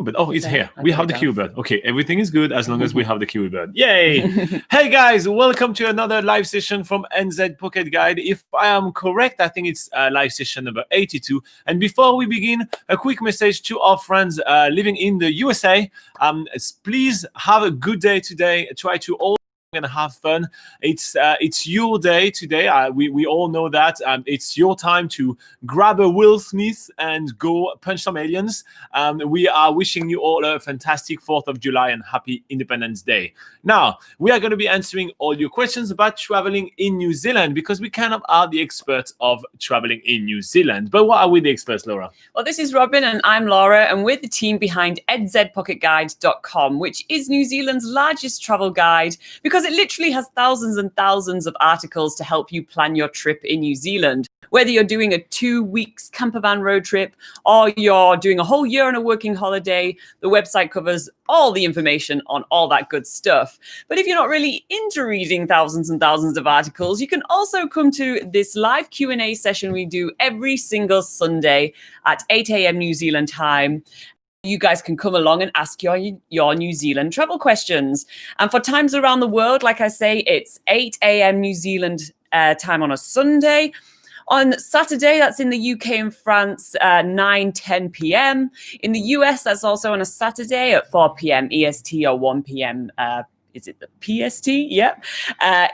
But it's here. We have the Q-bird. Okay, everything is good as long as we have the Q-bird. Yay! Hey guys, welcome to another live session from NZ Pocket Guide. If I am correct, I think it's live session number 82. And before we begin, a quick message to our friends living in the USA. Please have a good day today. Try to all and have fun. It's your day today. We all know that. It's your time to grab a Will Smith and go punch some aliens. We are wishing you all a fantastic 4th of July and happy Independence Day. Now, we are going to be answering all your questions about traveling in New Zealand because we kind of are the experts of traveling in New Zealand. But what are we the experts, Laura? Well, this is Robin and I'm Laura, and we're the team behind nzpocketguide.com, which is New Zealand's largest travel guide because it literally has thousands and thousands of articles to help you plan your trip in New Zealand. Whether you're doing a 2 weeks campervan road trip or you're doing a whole year on a working holiday, the website covers all the information on all that good stuff. But if you're not really into reading thousands and thousands of articles, you can also come to this live Q&A session we do every single Sunday at 8 a.m. New Zealand time. You guys can come along and ask your New Zealand travel questions. And for times around the world, like I say, it's 8 a.m. New Zealand time on a Sunday. On Saturday, that's in the UK and France, 9-10 p.m. In the US, that's also on a Saturday at 4 p.m. EST or 1 p.m. Is it the PST? Yep.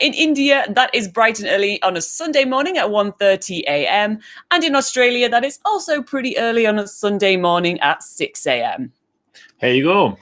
In India, that is bright and early on a Sunday morning at 1:30 a.m. And in Australia, that is also pretty early on a Sunday morning at 6 a.m. Here you go.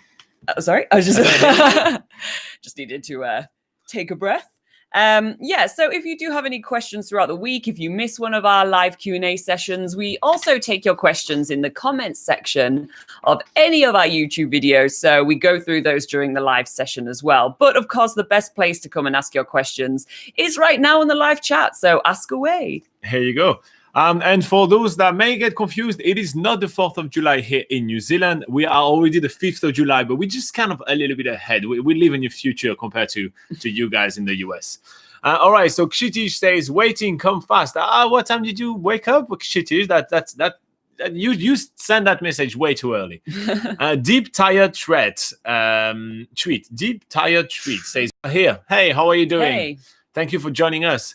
Sorry, I was just needed to take a breath. So if you do have any questions throughout the week, if you miss one of our live Q&A sessions, we also take your questions in the comments section of any of our YouTube videos. So we go through those during the live session as well. But of course, the best place to come and ask your questions is right now in the live chat. So ask away. Here you go. And for those that may get confused, it is not the 4th of July here in New Zealand. We are already the 5th of July, but we're just kind of a little bit ahead. We live in the future compared to you guys in the US. All right, so Kshitish says, waiting, come fast. What time did you wake up, Kshitish? You send that message way too early. Deep Tired Treat says, here, hey, how are you doing? Hey. Thank you for joining us.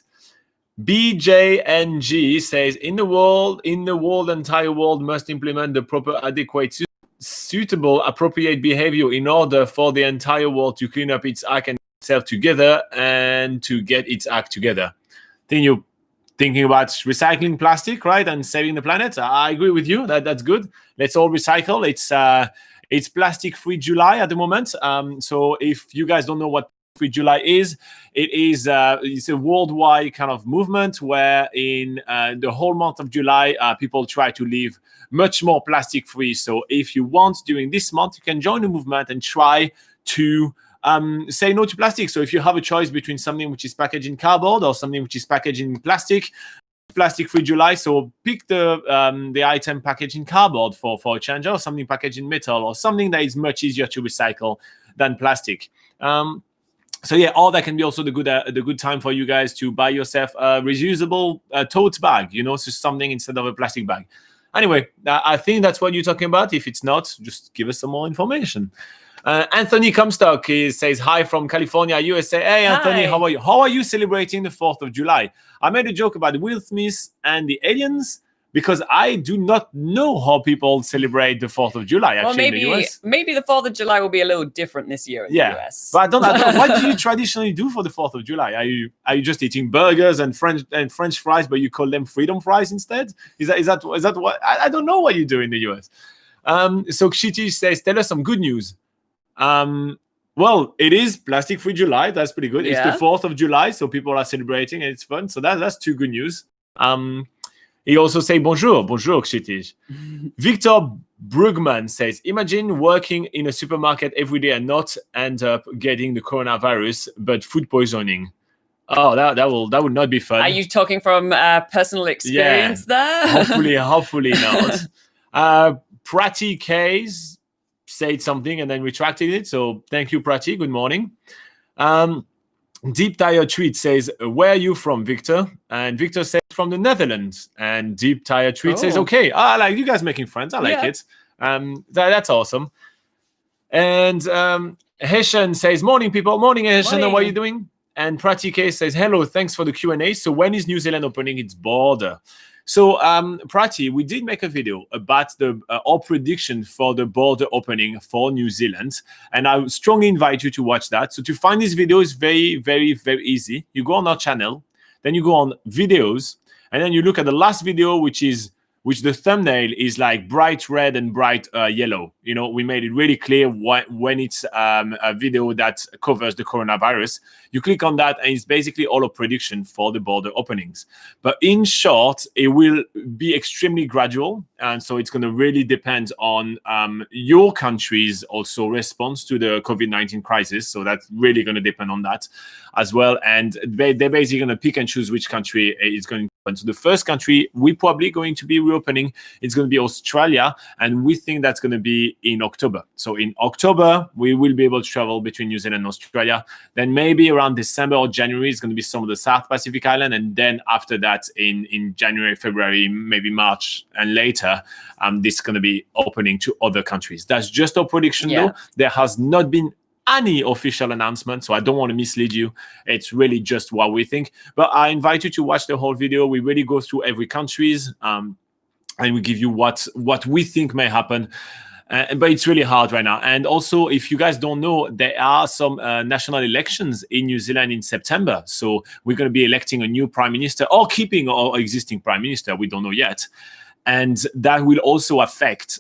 BJNG says, in the world, entire world must implement the proper, adequate, suitable, appropriate behavior in order for the entire world to clean up its act and itself together and to get its act together. I think you're thinking about recycling plastic, right, and saving the planet. I agree with you. That's good. Let's all recycle. It's Plastic-Free July at the moment. So if you guys don't know what Free July is, it's a worldwide kind of movement where in the whole month of July, people try to live much more plastic free. So if you want during this month, you can join the movement and try to say no to plastic. So if you have a choice between something which is packaged in cardboard or something which is packaged in plastic free July, so pick the item packaged in cardboard for a change, or something packaged in metal, or something that is much easier to recycle than plastic. So yeah, or that can be also the good time for you guys to buy yourself a reusable tote bag, so something instead of a plastic bag. Anyway, I think that's what you're talking about. If it's not, just give us some more information. Anthony Comstock says, hi from California, USA. Hey, Anthony, Hi. how are you? How are you celebrating the 4th of July? I made a joke about Will Smith and the aliens because I do not know how people celebrate the 4th of July, actually, in the US. Maybe the 4th of July will be a little different this year in the US. But I don't what do you traditionally do for the 4th of July? Are you just eating burgers and French fries, but you call them freedom fries instead? Is that what? I don't know what you do in the US. So Kshitish says, tell us some good news. Well, it is Plastic-Free July. That's pretty good. Yeah. It's the 4th of July, so people are celebrating and it's fun. So that's two good news. He also say bonjour Kshitish. Victor Brugman says, imagine working in a supermarket every day and not end up getting the coronavirus, but food poisoning. Oh, that would not be fun. Are you talking from personal experience there? Hopefully not. Prati K's said something and then retracted it. So thank you, Prati. Good morning. Deep Tire Tweet says, where are you from, Victor? And Victor says, from the Netherlands. And Deep Tire Tweet says, okay, I like you guys making friends. I like it. That's awesome. And Heshan says, morning, people. Morning, Heshan. How are you doing? And Pratike says, hello, thanks for the Q&A. So when is New Zealand opening its border? So Prati, we did make a video about our prediction for the border opening for New Zealand. And I strongly invite you to watch that. So to find this video is very, very, very easy. You go on our channel, then you go on videos, and then you look at the last video, which the thumbnail is like bright red and bright yellow. You know, we made it really clear when it's a video that covers the coronavirus. You click on that, and it's basically all a prediction for the border openings. But in short, it will be extremely gradual, and so it's going to really depend on your country's also response to the COVID-19 crisis. So that's really going to depend on that as well. And they're basically going to pick and choose which country is going to open. So the first country we're probably going to be reopening is going to be Australia, and we think that's going to be in October. So in October, we will be able to travel between New Zealand and Australia. Then maybe around December or January is going to be some of the South Pacific Island, and then after that, in January, February, maybe March and later, this is going to be opening to other countries. That's just our prediction, though. There has not been any official announcement, so I don't want to mislead you. It's really just what we think. But I invite you to watch the whole video. We really go through every country's, and we give you what we think may happen. But it's really hard right now. And also, if you guys don't know, there are some national elections in New Zealand in September. So we're going to be electing a new prime minister or keeping our existing prime minister. We don't know yet. And that will also affect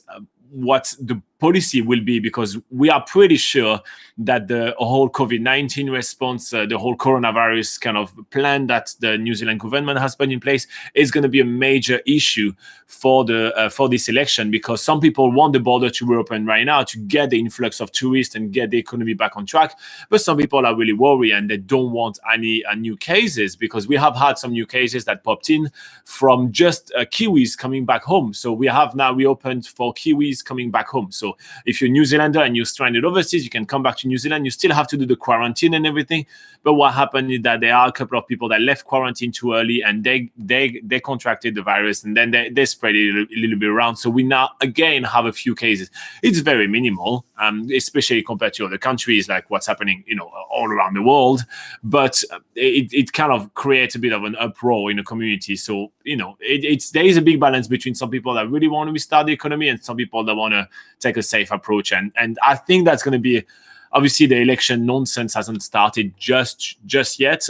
what the policy will be, because we are pretty sure that the whole COVID-19 response, the whole coronavirus kind of plan that the New Zealand government has put in place is going to be a major issue for this election, because some people want the border to reopen right now to get the influx of tourists and get the economy back on track. But some people are really worried and they don't want any new cases, because we have had some new cases that popped in from just Kiwis coming back home. So we have now reopened for Kiwis coming back home. So if you're a New Zealander and you're stranded overseas, you can come back to New Zealand. You still have to do the quarantine and everything. But what happened is that there are a couple of people that left quarantine too early, and they contracted the virus, and then they spread it a little bit around. So we now again have a few cases. It's very minimal, especially compared to other countries, like what's happening, all around the world. But it kind of creates a bit of an uproar in the community. So there is a big balance between some people that really want to restart the economy and some people that want to take a safe approach. And I think that's going to be, obviously the election nonsense hasn't started just yet.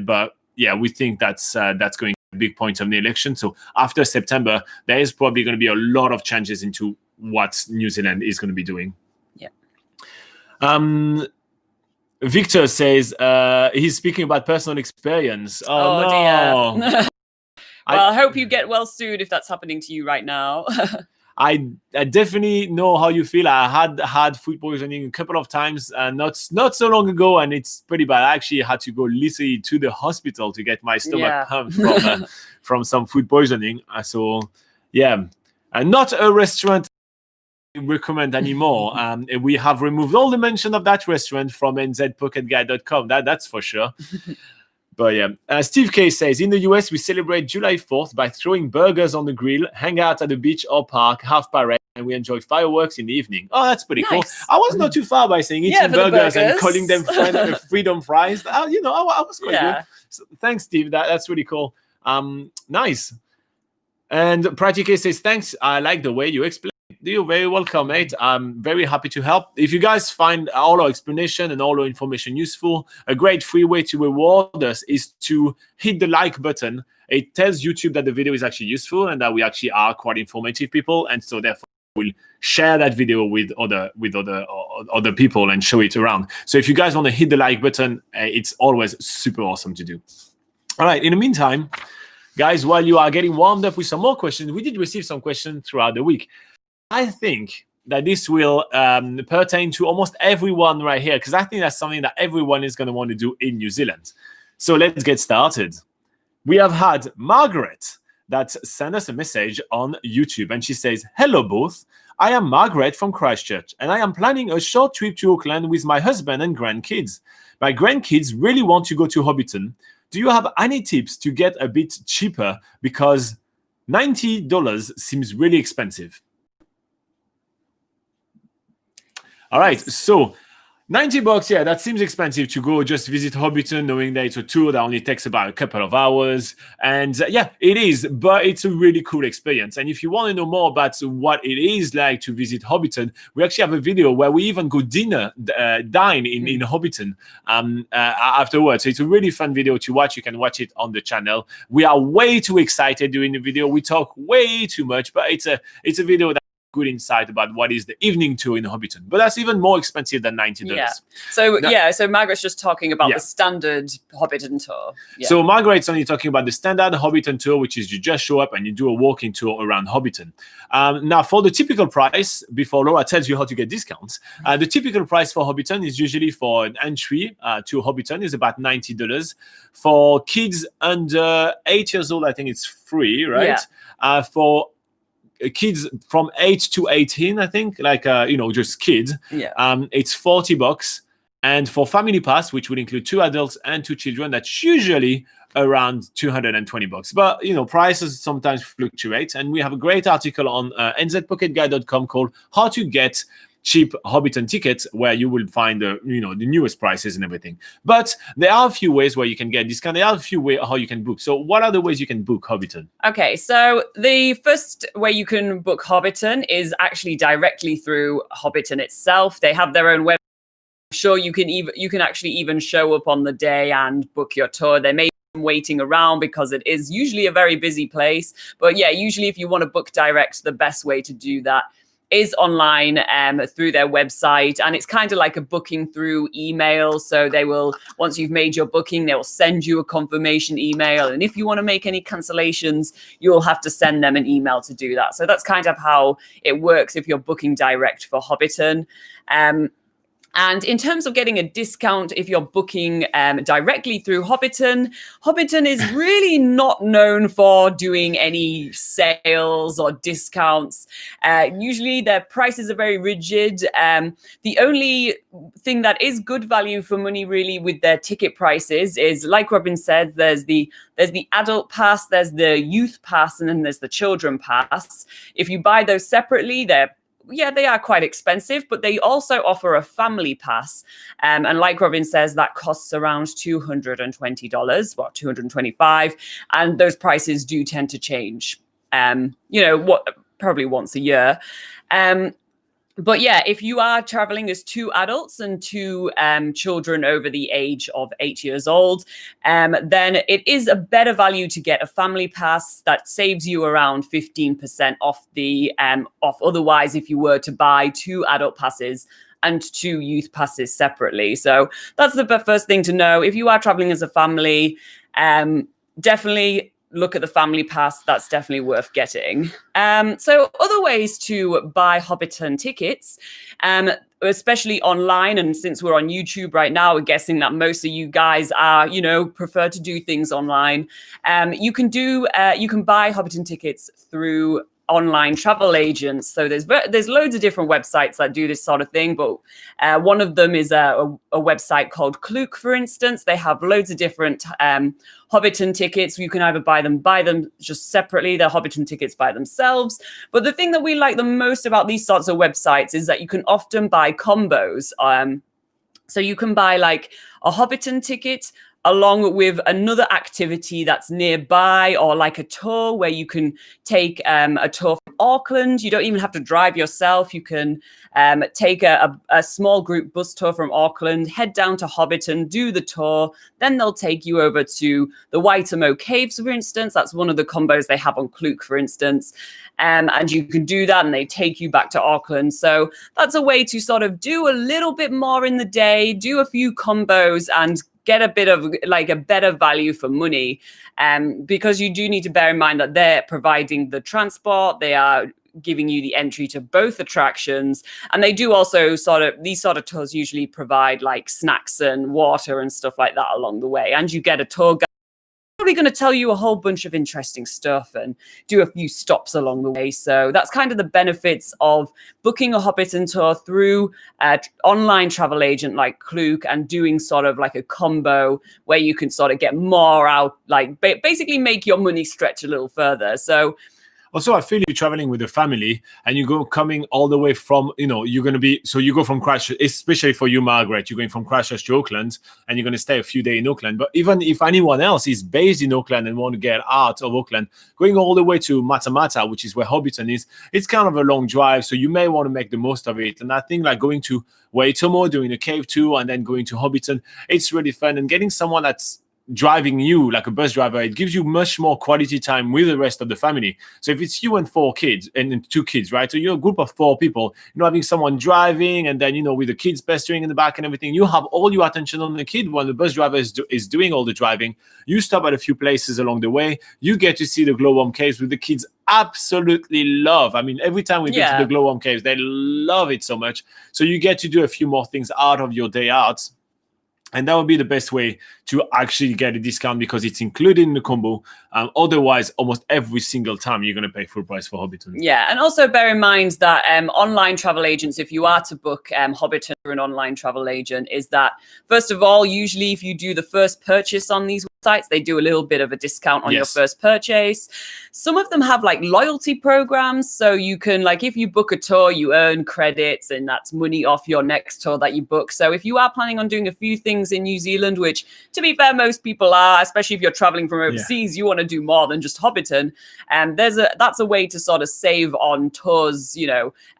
But yeah, we think that's going to be a big point of the election. So after September, there is probably going to be a lot of changes into what New Zealand is going to be doing. Yeah. Victor says he's speaking about personal experience. Oh no. Dear. Well, I hope you get well soon if that's happening to you right now. I definitely know how you feel. I had food poisoning a couple of times, not so long ago, and it's pretty bad. I actually had to go literally to the hospital to get my stomach pumped from some food poisoning. So yeah, and not a restaurant I recommend anymore. We have removed all the mention of that restaurant from NZPocketGuide.com. That's for sure. But yeah, Steve K says, in the US, we celebrate July 4th by throwing burgers on the grill, hang out at the beach or park, have parade, and we enjoy fireworks in the evening. Oh, that's pretty cool. I was not too far by saying eating burgers and calling them freedom fries. I was quite good. So, thanks, Steve. That's really cool. Nice. And Pratike says, thanks. I like the way you explain. You're very welcome, mate. I'm very happy to help. If you guys find all our explanation and all our information useful, a great free way to reward us is to hit the like button. It tells YouTube that the video is actually useful and that we actually are quite informative people, and so therefore we'll share that video with other people and show it around. So if you guys want to hit the like button, it's always super awesome to do. All right. In the meantime, guys, while you are getting warmed up with some more questions, we did receive some questions throughout the week. I think that this will pertain to almost everyone right here, because I think that's something that everyone is going to want to do in New Zealand. So let's get started. We have had Margaret that sent us a message on YouTube, and she says, hello both. I am Margaret from Christchurch, and I am planning a short trip to Auckland with my husband and grandkids. My grandkids really want to go to Hobbiton. Do you have any tips to get a bit cheaper? Because $90 seems really expensive. All right, so $90, yeah, that seems expensive to go just visit Hobbiton, knowing that it's a tour that only takes about a couple of hours. And yeah, it is, but it's a really cool experience. And if you want to know more about what it is like to visit Hobbiton, we actually have a video where we even go dine in Hobbiton afterwards. So it's a really fun video to watch. You can watch it on the channel. We are way too excited doing the video. We talk way too much, but it's a video that good insight about what is the evening tour in Hobbiton, but that's even more expensive than $90. Yeah. So Margaret's just talking about the standard Hobbiton tour. Yeah. So Margaret's only talking about the standard Hobbiton tour, which is you just show up and you do a walking tour around Hobbiton. Now, for the typical price, before Laura tells you how to get discounts, the typical price for Hobbiton is usually for an entry to Hobbiton is about $90. For kids under 8 years old, I think it's free, right? Yeah. For kids from 8 to 18, I think, like just kids, it's $40. And for family pass, which would include 2 adults and 2 children, that's usually around $220. But prices sometimes fluctuate, and we have a great article on nzpocketguide.com called How to Get Cheap Hobbiton Tickets, where you will find the newest prices and everything. But there are a few ways where you can get discount. There are a few ways how you can book. So what are the ways you can book Hobbiton? Okay, so the first way you can book Hobbiton is actually directly through Hobbiton itself. They have their own web. I'm sure you can actually even show up on the day and book your tour. They may be waiting around because it is usually a very busy place. But yeah, usually if you want to book direct, the best way to do that is online through their website, and it's kind of like a booking through email. So they will, once you've made your booking, they will send you a confirmation email, and if you want to make any cancellations, you'll have to send them an email to do that. So that's kind of how it works if you're booking direct for Hobbiton. And in terms of getting a discount, if you're booking directly through Hobbiton, Hobbiton is really not known for doing any sales or discounts. Usually their prices are very rigid. The only thing that is good value for money really with their ticket prices is, like Robin said, there's the adult pass, there's the youth pass, and then there's the children pass. If you buy those separately, they are quite expensive, but they also offer a family pass. And like Robin says, that costs around $220, well, $225. And those prices do tend to change, probably once a year. But yeah, if you are traveling as 2 adults and 2 children over the age of 8 years old, then it is a better value to get a family pass that saves you around 15% off off otherwise if you were to buy 2 adult passes and 2 youth passes separately. So that's the first thing to know. If you are traveling as a family, definitely look at the family pass. That's definitely worth getting. So other ways to buy Hobbiton tickets, especially online, and since we're on YouTube right now, we're guessing that most of you guys are, prefer to do things online. You can buy Hobbiton tickets through online travel agents. So there's loads of different websites that do this sort of thing, but one of them is a website called Klook, for instance. They have loads of different Hobbiton tickets. You can either buy them just separately, they're Hobbiton tickets by themselves. But the thing that we like the most about these sorts of websites is that you can often buy combos. So you can buy like a Hobbiton ticket along with another activity that's nearby, or like a tour where you can take a tour from Auckland. You don't even have to drive yourself. You can take a small group bus tour from Auckland, head down to Hobbiton, do the tour. Then they'll take you over to the Waitomo Caves, for instance. That's one of the combos they have on Klook, for instance. And you can do that, and they take you back to Auckland. So that's a way to sort of do a little bit more in the day, do a few combos, and get a bit of like a better value for money, because you do need to bear in mind that they're providing the transport, they are giving you the entry to both attractions, and they do also these sort of tours usually provide like snacks and water and stuff like that along the way, and you get a tour guide probably going to tell you a whole bunch of interesting stuff and do a few stops along the way. So that's kind of the benefits of booking a Hobbiton tour through an online travel agent like Klook, and doing sort of like a combo where you can sort of get more out, like basically make your money stretch a little further. So Also, I feel you're traveling with a family and you go coming all the way from, you're going to be, so you go from Christchurch, especially for you, Margaret, you're going from Christchurch to Auckland and you're going to stay a few days in Auckland. But even if anyone else is based in Auckland and want to get out of Auckland, going all the way to Matamata, which is where Hobbiton is, it's kind of a long drive. So you may want to make the most of it. And I think like going to Waitomo, doing a cave tour and then going to Hobbiton, it's really fun. And getting someone that's driving you like a bus driver, it gives you much more quality time with the rest of the family. So if it's you and 4 kids and 2 kids, right? So you're a group of 4 people, having someone driving and then, with the kids pestering in the back and everything, you have all your attention on the kid when the bus driver is doing all the driving. You stop at a few places along the way. You get to see the glowworm caves with the kids absolutely love. I mean, every time we go to the glowworm caves, they love it so much. So you get to do a few more things out of your day out. And that would be the best way to actually get a discount because it's included in the combo. Otherwise, almost every single time you're going to pay full price for Hobbiton. Yeah, and also bear in mind that online travel agents, if you are to book Hobbiton through an online travel agent, is that, first of all, usually if you do the first purchase on these websites, they do a little bit of a discount on your first purchase. Some of them have like loyalty programs. So you can, like, if you book a tour, you earn credits and that's money off your next tour that you book. So if you are planning on doing a few things in New Zealand, which to be fair, most people are, especially if you're traveling from overseas, you want to do more than just Hobbiton. And that's a way to sort of save on tours,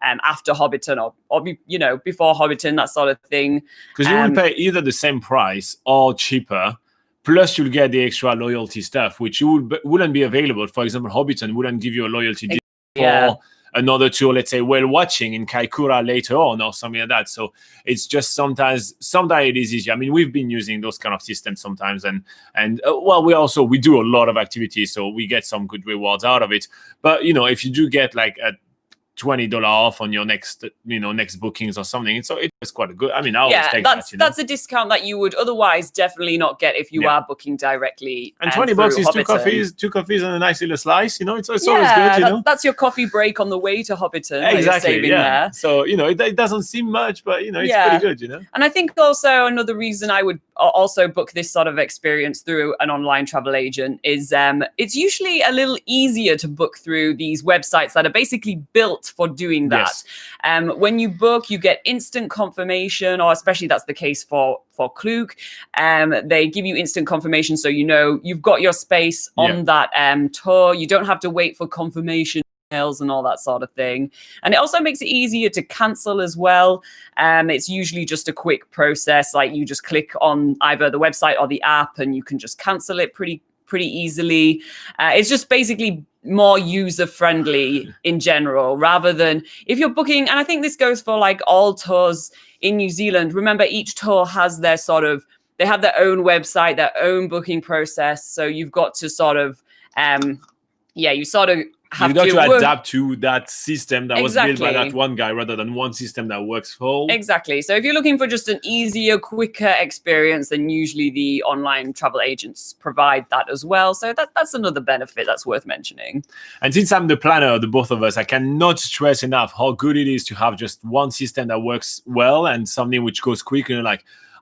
after Hobbiton or before Hobbiton, that sort of thing. Because you will pay either the same price or cheaper. Plus, you'll get the extra loyalty stuff, which wouldn't be available. For example, Hobbiton wouldn't give you a loyalty deal for another tour, let's say, whale watching in Kaikoura later on or something like that. So it's just sometimes it is easy. I mean, we've been using those kind of systems sometimes. And we do a lot of activities, so we get some good rewards out of it. But, if you do get like a $20 off on your next bookings or something. So it was quite a good. I mean, I always take that. That's a discount that you would otherwise definitely not get if you are booking directly. And $20 is Hobbiton. two coffees and a nice little slice. It's always good. That's your coffee break on the way to Hobbiton. Exactly. There. So it doesn't seem much, but it's pretty good. And I think also another reason I would also book this sort of experience through an online travel agent is it's usually a little easier to book through these websites that are basically built for doing that. When you book, you get instant confirmation, or especially that's the case for Klook. They give you instant confirmation, so you've got your space on that tour. You don't have to wait for confirmation emails and all that sort of thing. And it also makes it easier to cancel as well. It's usually just a quick process, like you just click on either the website or the app and you can just cancel it pretty easily. It's just basically more user-friendly in general, rather than if you're booking, and I think this goes for like all tours in New Zealand. Remember, each tour has they have their own website, their own booking process. So you've got to sort of, You've got to adapt to that system that was built by that one guy rather than one system that works for all. Exactly. So if you're looking for just an easier, quicker experience, then usually the online travel agents provide that as well. So that's another benefit that's worth mentioning. And since I'm the planner of the both of us, I cannot stress enough how good it is to have just one system that works well and something which goes quick.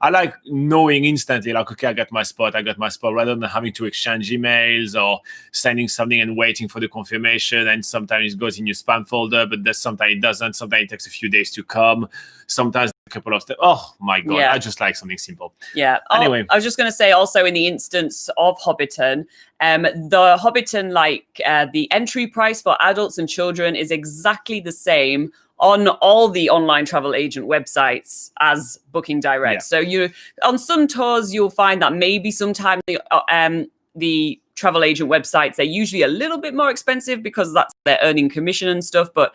I like knowing instantly, like, okay, I got my spot, rather than having to exchange emails or sending something and waiting for the confirmation. And sometimes it goes in your spam folder, but sometimes it doesn't. Sometimes it takes a few days to come. Sometimes a couple of steps. Oh my God, I just like something simple. Yeah. Anyway. I was just going to say also in the instance of Hobbiton, the Hobbiton, the entry price for adults and children is exactly the same on all the online travel agent websites as Booking Direct. So on some tours, you'll find that maybe sometimes the travel agent websites, they're usually a little bit more expensive because that's their earning commission and stuff. But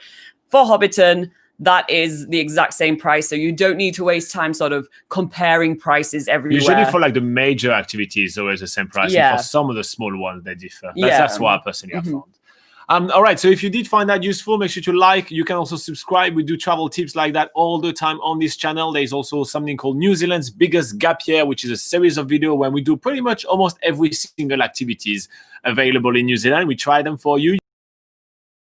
for Hobbiton, that is the exact same price. So you don't need to waste time sort of comparing prices everywhere. Usually for like the major activities, always the same price. And for some of the small ones, they differ. That's what I personally have found. All right, so if you did find that useful, make sure to like. You can also subscribe. We do travel tips like that all the time on this channel. There's also something called New Zealand's Biggest Gap Year, which is a series of videos where we do pretty much almost every single activities available in New Zealand. We try them for you.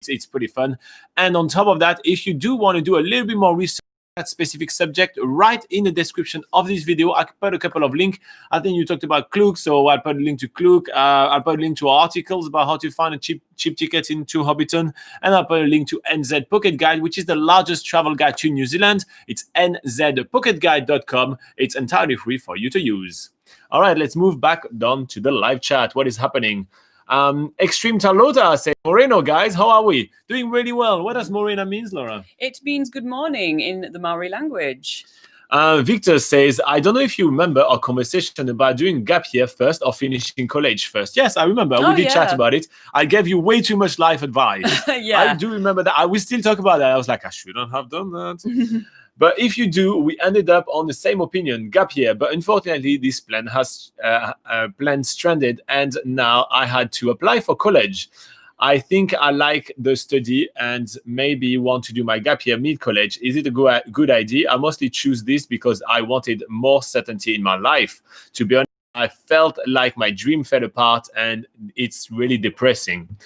It's pretty fun. And on top of that, if you do want to do a little bit more research that specific subject, right in the description of this video, I put a couple of links. I think you talked about Klook, so I'll put a link to Klook. I'll put a link to articles about how to find a cheap ticket into Hobbiton, and I'll put a link to NZ Pocket Guide, which is the largest travel guide to New Zealand. It's nzpocketguide.com. It's entirely free for you to use. All right, let's move back down to the live chat. What is happening? Extreme Talota says, Moreno, guys, how are we? Doing really well. What does Morena means, Laura? It means good morning in the Maori language. Victor says, I don't know if you remember our conversation about doing gap year first or finishing college first. Yes, I remember. We did chat about it. I gave you way too much life advice. I do remember that. I will still talk about that. I was like, I shouldn't have done that. But if you do, we ended up on the same opinion, gap year. But unfortunately, this plan has stranded, and now I had to apply for college. I think I like the study and maybe want to do my gap year mid-college. Is it a good idea? I mostly choose this because I wanted more certainty in my life. To be honest, I felt like my dream fell apart, and it's really depressing.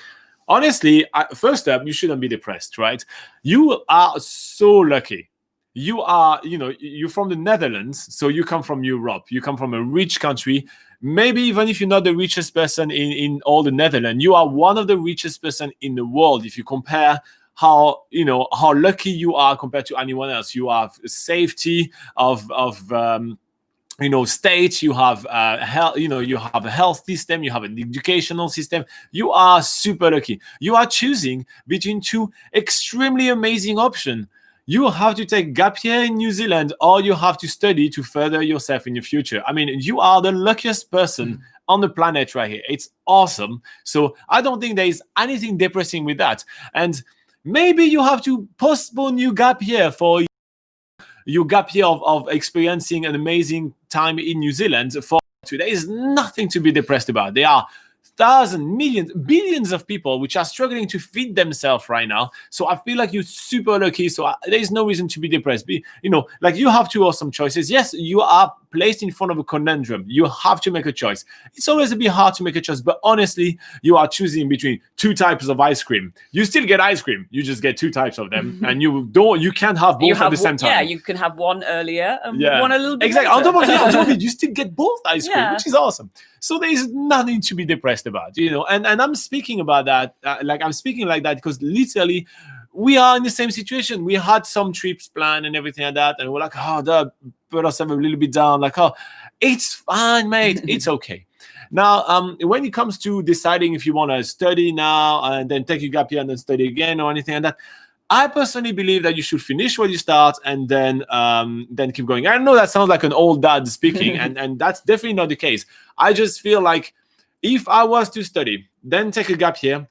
Honestly, first up, you shouldn't be depressed, right? You are so lucky. You're from the Netherlands, so you come from Europe. You come from a rich country. Maybe even if you're not the richest person in all the Netherlands, you are one of the richest person in the world. If you compare how lucky you are compared to anyone else, you have safety of state, you have you have a health system, you have an educational system. You are super lucky. You are choosing between two extremely amazing options. You have to take gap year in New Zealand, or you have to study to further yourself in the future. I mean, you are the luckiest person on the planet right here. It's awesome. So I don't think there is anything depressing with that. And maybe you have to postpone your gap year for your gap year of experiencing an amazing time in New Zealand. There is nothing to be depressed about. There are thousands, millions, billions of people which are struggling to feed themselves right now. So I feel like you're super lucky. So there is no reason to be depressed. Like you have two awesome choices. Yes, you are placed in front of a conundrum. You have to make a choice. It's always a bit hard to make a choice, but honestly, you are choosing between two types of ice cream. You still get ice cream. You just get two types of them, and you can't have both at the same time. Yeah, you can have one earlier and one a little bit exactly. later. On top of it, you still get both ice cream, which is awesome. So there is nothing to be depressed about, and I'm speaking about that, I'm speaking like that because literally we are in the same situation. We had some trips planned and everything like that, and we're like, that put ourselves a little bit down. Like, it's fine, mate. It's okay. Now, when it comes to deciding if you want to study now and then take your gap year and then study again or anything like that, I personally believe that you should finish what you start and then keep going. I know that sounds like an old dad speaking, and that's definitely not the case. I just feel like if I was to study, then take a gap year,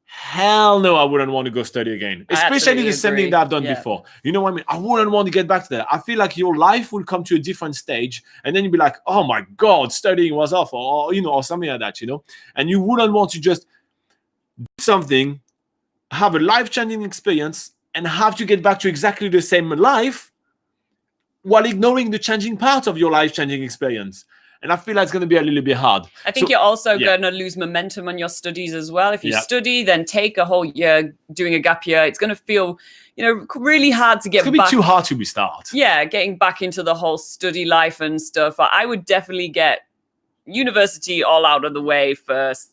hell no, I wouldn't want to go study again. Especially the same thing that I've done before. You know what I mean? I wouldn't want to get back to that. I feel like your life will come to a different stage, and then you'll be like, oh my God, studying was awful, or something like that, And you wouldn't want to just do something, have a life-changing experience, and have to get back to exactly the same life while ignoring the changing part of your life-changing experience. And I feel like it's going to be a little bit hard. I think you're also going to lose momentum on your studies as well. If you study, then take a whole year doing a gap year. It's going to feel, really hard to get back. It's going to be too hard to restart. Yeah, getting back into the whole study life and stuff. I would definitely get university all out of the way first.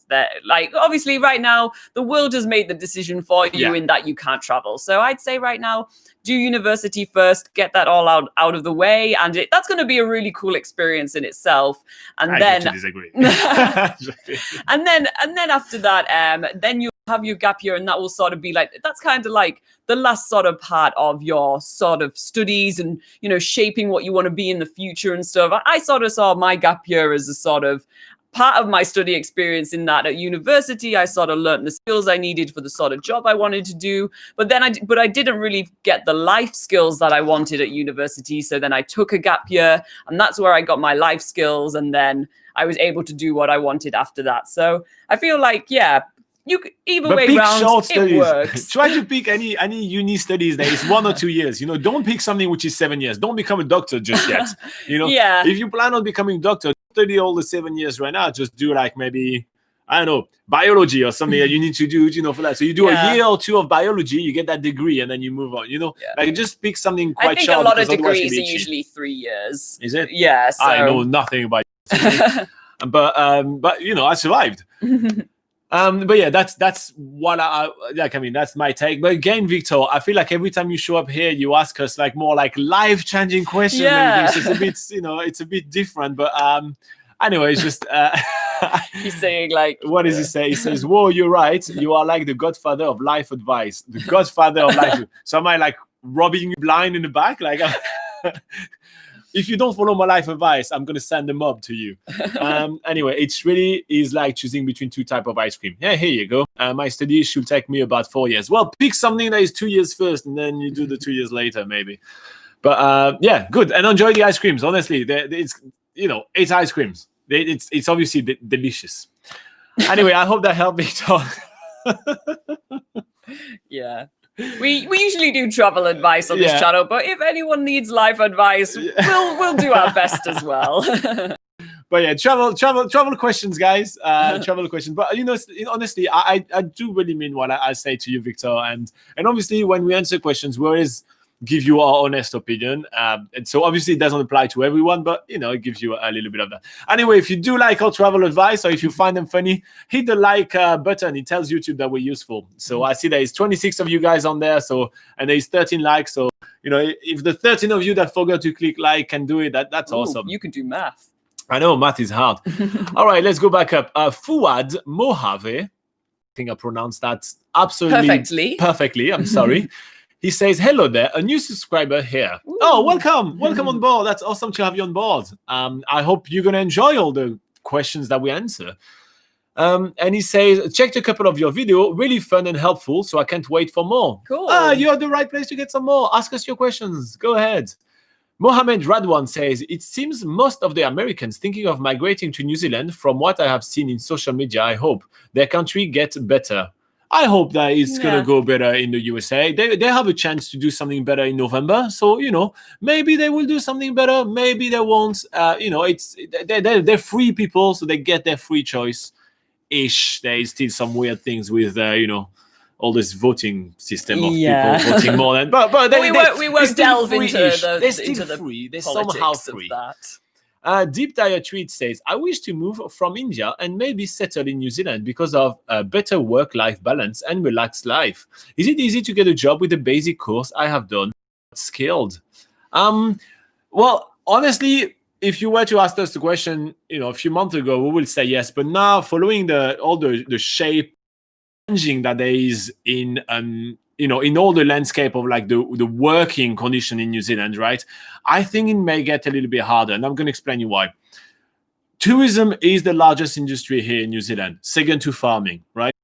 Obviously right now the world has made the decision for you in that you can't travel, so I'd say right now do university first, get that all out of the way, and that's going to be a really cool experience in itself. And then disagree. and then after that then you have your gap year, and that will sort of be that's kind of like the last sort of part of your sort of studies and shaping what you want to be in the future and stuff. I sort of saw my gap year as a sort of part of my study experience, in that at university I sort of learned the skills I needed for the sort of job I wanted to do, but I didn't really get the life skills that I wanted at university. So then I took a gap year, and that's where I got my life skills, and then I was able to do what I wanted after that. So I feel like you either way round, it works. Try to pick any uni studies that is 1 or 2 years. Don't pick something which is 7 years. Don't become a doctor just yet. If you plan on becoming a doctor, study all the 7 years right now. Just do maybe I don't know, biology or something that you need to do, for that. So you do a year or two of biology, you get that degree, and then you move on. Like just pick something quite I think short. a lot of because otherwise degrees it'll are be cheap. usually 3 years. Is it? Yeah. So. I know nothing about it. but I survived. But yeah, that's what I like. I mean, that's my take. But again, Victor, I feel like every time you show up here, you ask us like more like life-changing questions. Yeah. So it's a bit, it's a bit different. But anyway, it's just. He's saying like. What does he say? He says, "Whoa, you're right. You are like the godfather of life advice. The godfather of life." So am I like robbing you blind in the back? Like. If you don't follow my life advice, I'm going to send them up to you. Anyway, it really is like choosing between two types of ice cream. Yeah, here you go. My studies should take me about 4 years. Well, pick something that is 2 years first, and then you do the 2 years later, maybe. But yeah, good. And enjoy the ice creams. Honestly, it's 8 ice creams. It's obviously delicious. Anyway, I hope that helped me talk. Yeah. We usually do travel advice on this channel, but if anyone needs life advice, we'll do our best as well. But yeah, travel questions, guys. Travel questions. But honestly, I do really mean what I say to you, Victor. And obviously, when we answer questions, we always give you our honest opinion. And so obviously it doesn't apply to everyone, but it gives you a little bit of that. Anyway, if you do like our travel advice, or if you find them funny, hit the like button. It tells YouTube that we're useful. So I see there is 26 of you guys on there. And there is 13 likes. So if the 13 of you that forgot to click like can do it, that's awesome. You can do math. I know math is hard. All right, let's go back up. Fuad Mojave, I think I pronounced that absolutely perfectly. I'm sorry. He says, "Hello there, a new subscriber here." Ooh. Oh, welcome on board. That's awesome to have you on board. I hope you're going to enjoy all the questions that we answer. And he says, "Checked a couple of your videos, really fun and helpful, so I can't wait for more." Cool. You're at the right place to get some more. Ask us your questions. Go ahead. Mohammed Radwan says, "It seems most of the Americans thinking of migrating to New Zealand. From what I have seen in social media, I hope their country gets better." I hope that it's going to go better in the USA. They have a chance to do something better in November. So, maybe they will do something better. Maybe they won't. They're free people, so they get their free choice-ish. There is still some weird things with, all this voting system of people voting more than... But we won't delve into the free. They're somehow free. Deep Tire Tweet says, "I wish to move from India and maybe settle in New Zealand because of a better work-life balance and relaxed life. Is it easy to get a job with the basic course I have done? Skilled?" Well, honestly, if you were to ask us the question, a few months ago, we would say yes. But now, following all the shape changing that there is in in all the landscape of like the working condition in New Zealand, right? I think it may get a little bit harder, and I'm going to explain you why. Tourism is the largest industry here in New Zealand, second to farming, right?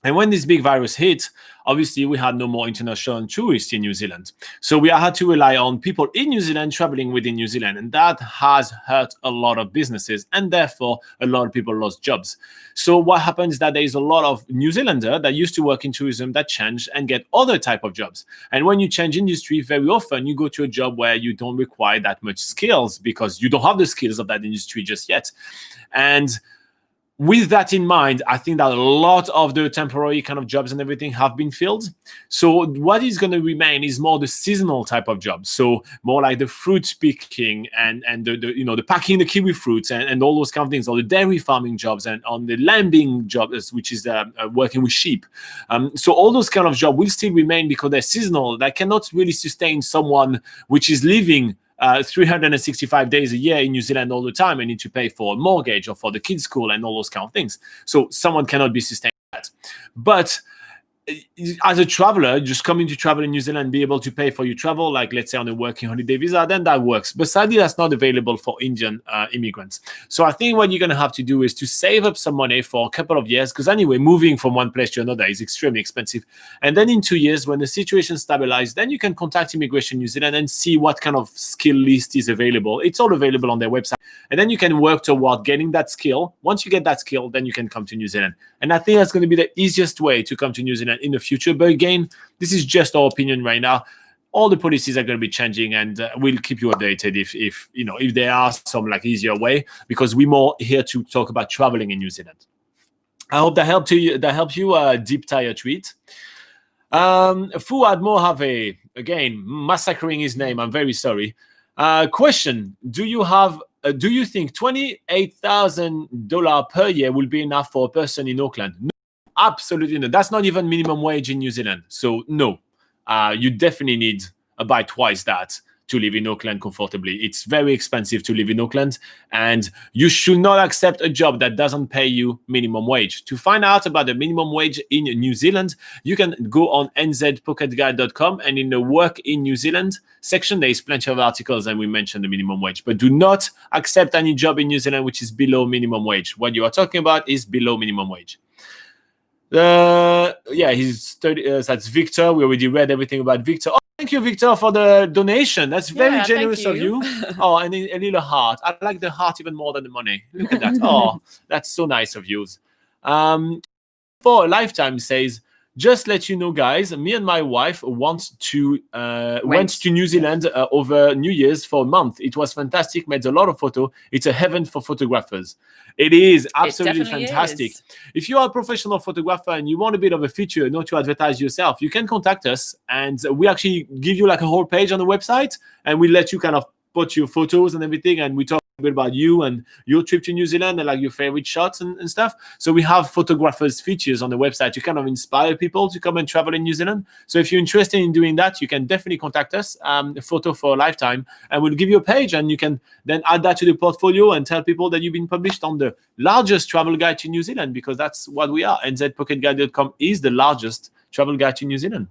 And when this big virus hit, obviously we had no more international tourists in New Zealand. So we had to rely on people in New Zealand traveling within New Zealand. And that has hurt a lot of businesses. And therefore, a lot of people lost jobs. So what happens is that there is a lot of New Zealanders that used to work in tourism that change and get other type of jobs. And when you change industry, very often you go to a job where you don't require that much skills because you don't have the skills of that industry just yet. And with that in mind, I think that a lot of the temporary kind of jobs and everything have been filled. So what is going to remain is more the seasonal type of jobs. So more like the fruit picking and the packing the kiwi fruits and all those kind of things, or the dairy farming jobs and on the lambing jobs, which is working with sheep. So all those kind of jobs will still remain because they're seasonal. That cannot really sustain someone which is living 365 days a year in New Zealand all the time and need to pay for a mortgage or for the kids' school and all those kind of things. So someone cannot be sustained that. But as a traveler, just coming to travel in New Zealand, be able to pay for your travel, like let's say on a working holiday visa, then that works. But sadly, that's not available for Indian immigrants. So I think what you're going to have to do is to save up some money for a couple of years, because anyway, moving from one place to another is extremely expensive. And then in 2 years, when the situation stabilizes, then you can contact Immigration New Zealand and see what kind of skill list is available. It's all available on their website. And then you can work toward getting that skill. Once you get that skill, then you can come to New Zealand. And I think that's going to be the easiest way to come to New Zealand in the future. But again, this is just our opinion right now. All the policies are going to be changing, and we'll keep you updated if there are some like easier way, because we're more here to talk about traveling in New Zealand. I hope that helped you. Deep tire tweet. Fuad Mojave, again massacring his name. I'm very sorry. Question: Do you think $28,000 per year will be enough for a person in Auckland? No, absolutely not. That's not even minimum wage in New Zealand. So no, you definitely need about twice that to live in Auckland comfortably. It's very expensive to live in Auckland, and you should not accept a job that doesn't pay you minimum wage. To find out about the minimum wage in New Zealand, you can go on nzpocketguide.com, and in the work in New Zealand section, there's plenty of articles, and we mentioned the minimum wage. But do not accept any job in New Zealand which is below minimum wage. What you are talking about is below minimum wage. He's 30, that's Victor. We already read everything about Victor. Oh, thank you, Victor, for the donation. That's very generous of you. Oh, and a little heart. I like the heart even more than the money. Look at that. Oh, that's so nice of you. For a Lifetime says, just let you know, guys, me and my wife went to New Zealand over New Year's for a month. It was fantastic. Made a lot of photos. It's a heaven for photographers. It is absolutely fantastic. If you are a professional photographer and you want a bit of a feature, not to advertise yourself, you can contact us, and we actually give you like a whole page on the website, and we let you kind of put your photos and everything, and we talk a bit about you and your trip to New Zealand and like your favorite shots and stuff. So we have photographers features on the website to kind of inspire people to come and travel in New Zealand. So if you're interested in doing that, you can definitely contact us, Photo for a Lifetime, and we'll give you a page, and you can then add that to the portfolio and tell people that you've been published on the largest travel guide to New Zealand, because that's what we are. nzpocketguide.com is the largest travel guide to New Zealand.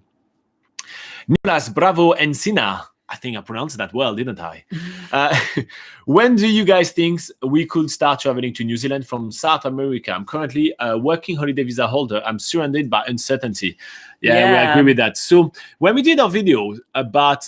Nicolas Bravo Encina. I think I pronounced that well, didn't I? When do you guys think we could start traveling to New Zealand from South America? I'm currently a working holiday visa holder. I'm surrounded by uncertainty. Yeah, we agree with that. So when we did our video about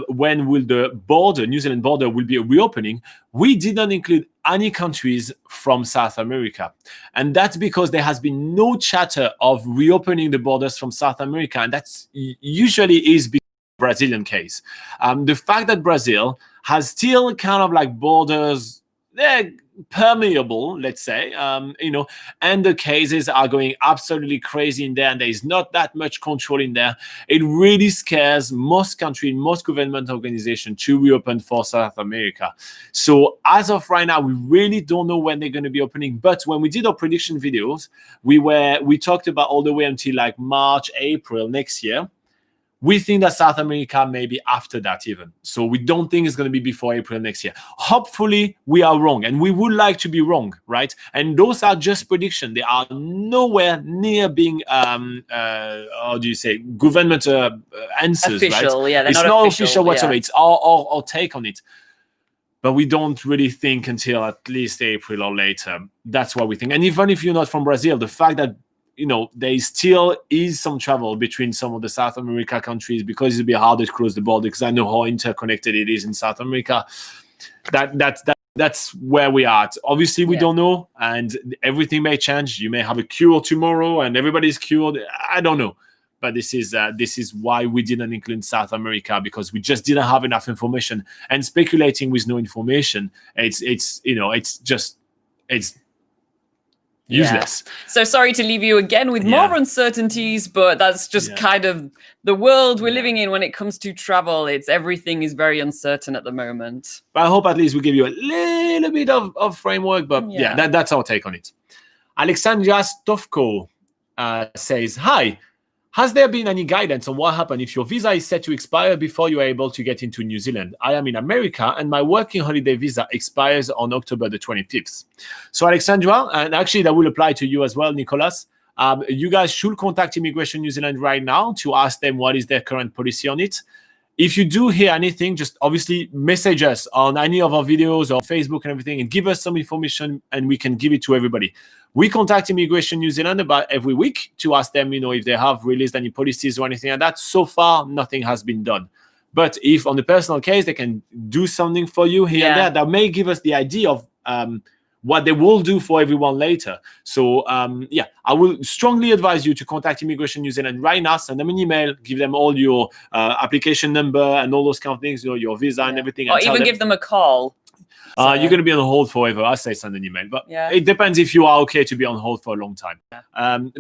when will the border, New Zealand border, will be reopening, we did not include any countries from South America. And that's because there has been no chatter of reopening the borders from South America. And that's usually is because Brazilian case. The fact that Brazil has still kind of like borders, they're permeable, let's say, and the cases are going absolutely crazy in there, and there is not that much control in there. It really scares most countries, most government organizations to reopen for South America. So as of right now, we really don't know when they're going to be opening. But when we did our prediction videos, we talked about all the way until like March, April next year. We think that South America may be after that even. So we don't think it's going to be before April next year. Hopefully we are wrong, and we would like to be wrong, right? And those are just predictions. They are nowhere near being, how do you say, government answers, official, right? Yeah, it's not official whatsoever. Yeah. It's our take on it. But we don't really think until at least April or later. That's what we think. And even if you're not from Brazil, the fact that there still is some travel between some of the South America countries, because it'll be harder to close the border, because I know how interconnected it is in South America. That's where we are at. Obviously, we don't know, and everything may change. You may have a cure tomorrow, and everybody's cured. I don't know, but this is why we didn't include South America, because we just didn't have enough information. And speculating with no information, it's useless. Yeah. So sorry to leave you again with more uncertainties, but that's just kind of the world we're living in when it comes to travel. Everything is very uncertain at the moment. But I hope at least we give you a little bit of framework. But that's our take on it. Alexandra Stovko says, hi. Has there been any guidance on what happens if your visa is set to expire before you are able to get into New Zealand? I am in America, and my working holiday visa expires on October the 25th. So, Alexandra, and actually that will apply to you as well, Nicholas, you guys should contact Immigration New Zealand right now to ask them what is their current policy on it. If you do hear anything, just obviously message us on any of our videos or Facebook and everything, and give us some information, and we can give it to everybody. We contact Immigration New Zealand about every week to ask them, if they have released any policies or anything like that. So far, nothing has been done. But if on the personal case, they can do something for you here and there, that may give us the idea of what they will do for everyone later. So, I will strongly advise you to contact Immigration New Zealand right now. Send them an email, give them all your application number and all those kind of things, your visa and everything. Or even give them a call. So- You're going to be on hold forever. I say send an email, but Yeah. it depends if you are okay to be on hold for a long time.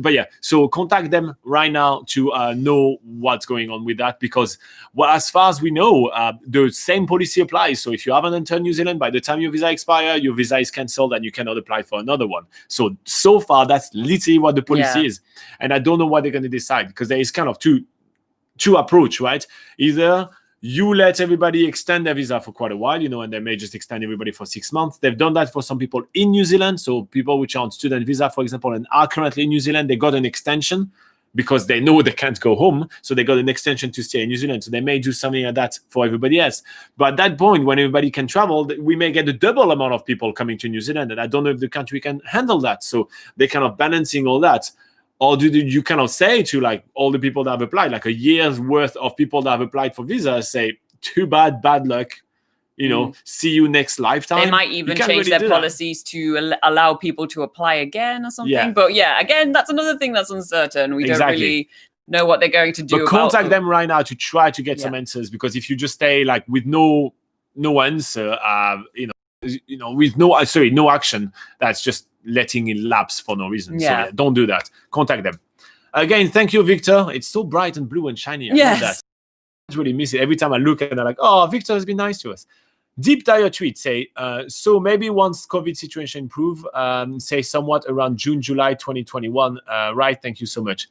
But yeah, so contact them right now to know what's going on with that, because as far as we know, the same policy applies. So if you haven't entered New Zealand, by the time your visa expires, your visa is cancelled and you cannot apply for another one. So far, that's literally what the policy is. And I don't know what they're going to decide, because there is kind of two approach, right? Either you let everybody extend their visa for quite a while, and they may just extend everybody for 6 months. They've done that for some people in New Zealand. So people which are on student visa, for example, and are currently in New Zealand, they got an extension because they know they can't go home. So they got an extension to stay in New Zealand. So they may do something like that for everybody else. But at that point, when everybody can travel, we may get a double amount of people coming to New Zealand. And I don't know if the country can handle that. So they're kind of balancing all that. Or do you kind of say to like all the people that have applied, like a year's worth of people that have applied for visas, say, too bad luck, see you next lifetime? They might even change their policies to allow people to apply again or something. Yeah. But yeah, again, that's another thing that's uncertain. We don't really know what they're going to do. But contact them right now to try to get some answers, because if you just stay like with no answer, with no action, that's just letting it lapse for no reason. So yeah, don't do that. Contact them. Again, thank you, Victor. It's so bright and blue and shiny. I love that. I really miss it. Every time I look and I'm like, oh, Victor has been nice to us. Deep Tire tweet say, so maybe once COVID situation improve, say somewhat around June, July 2021. Right, thank you so much.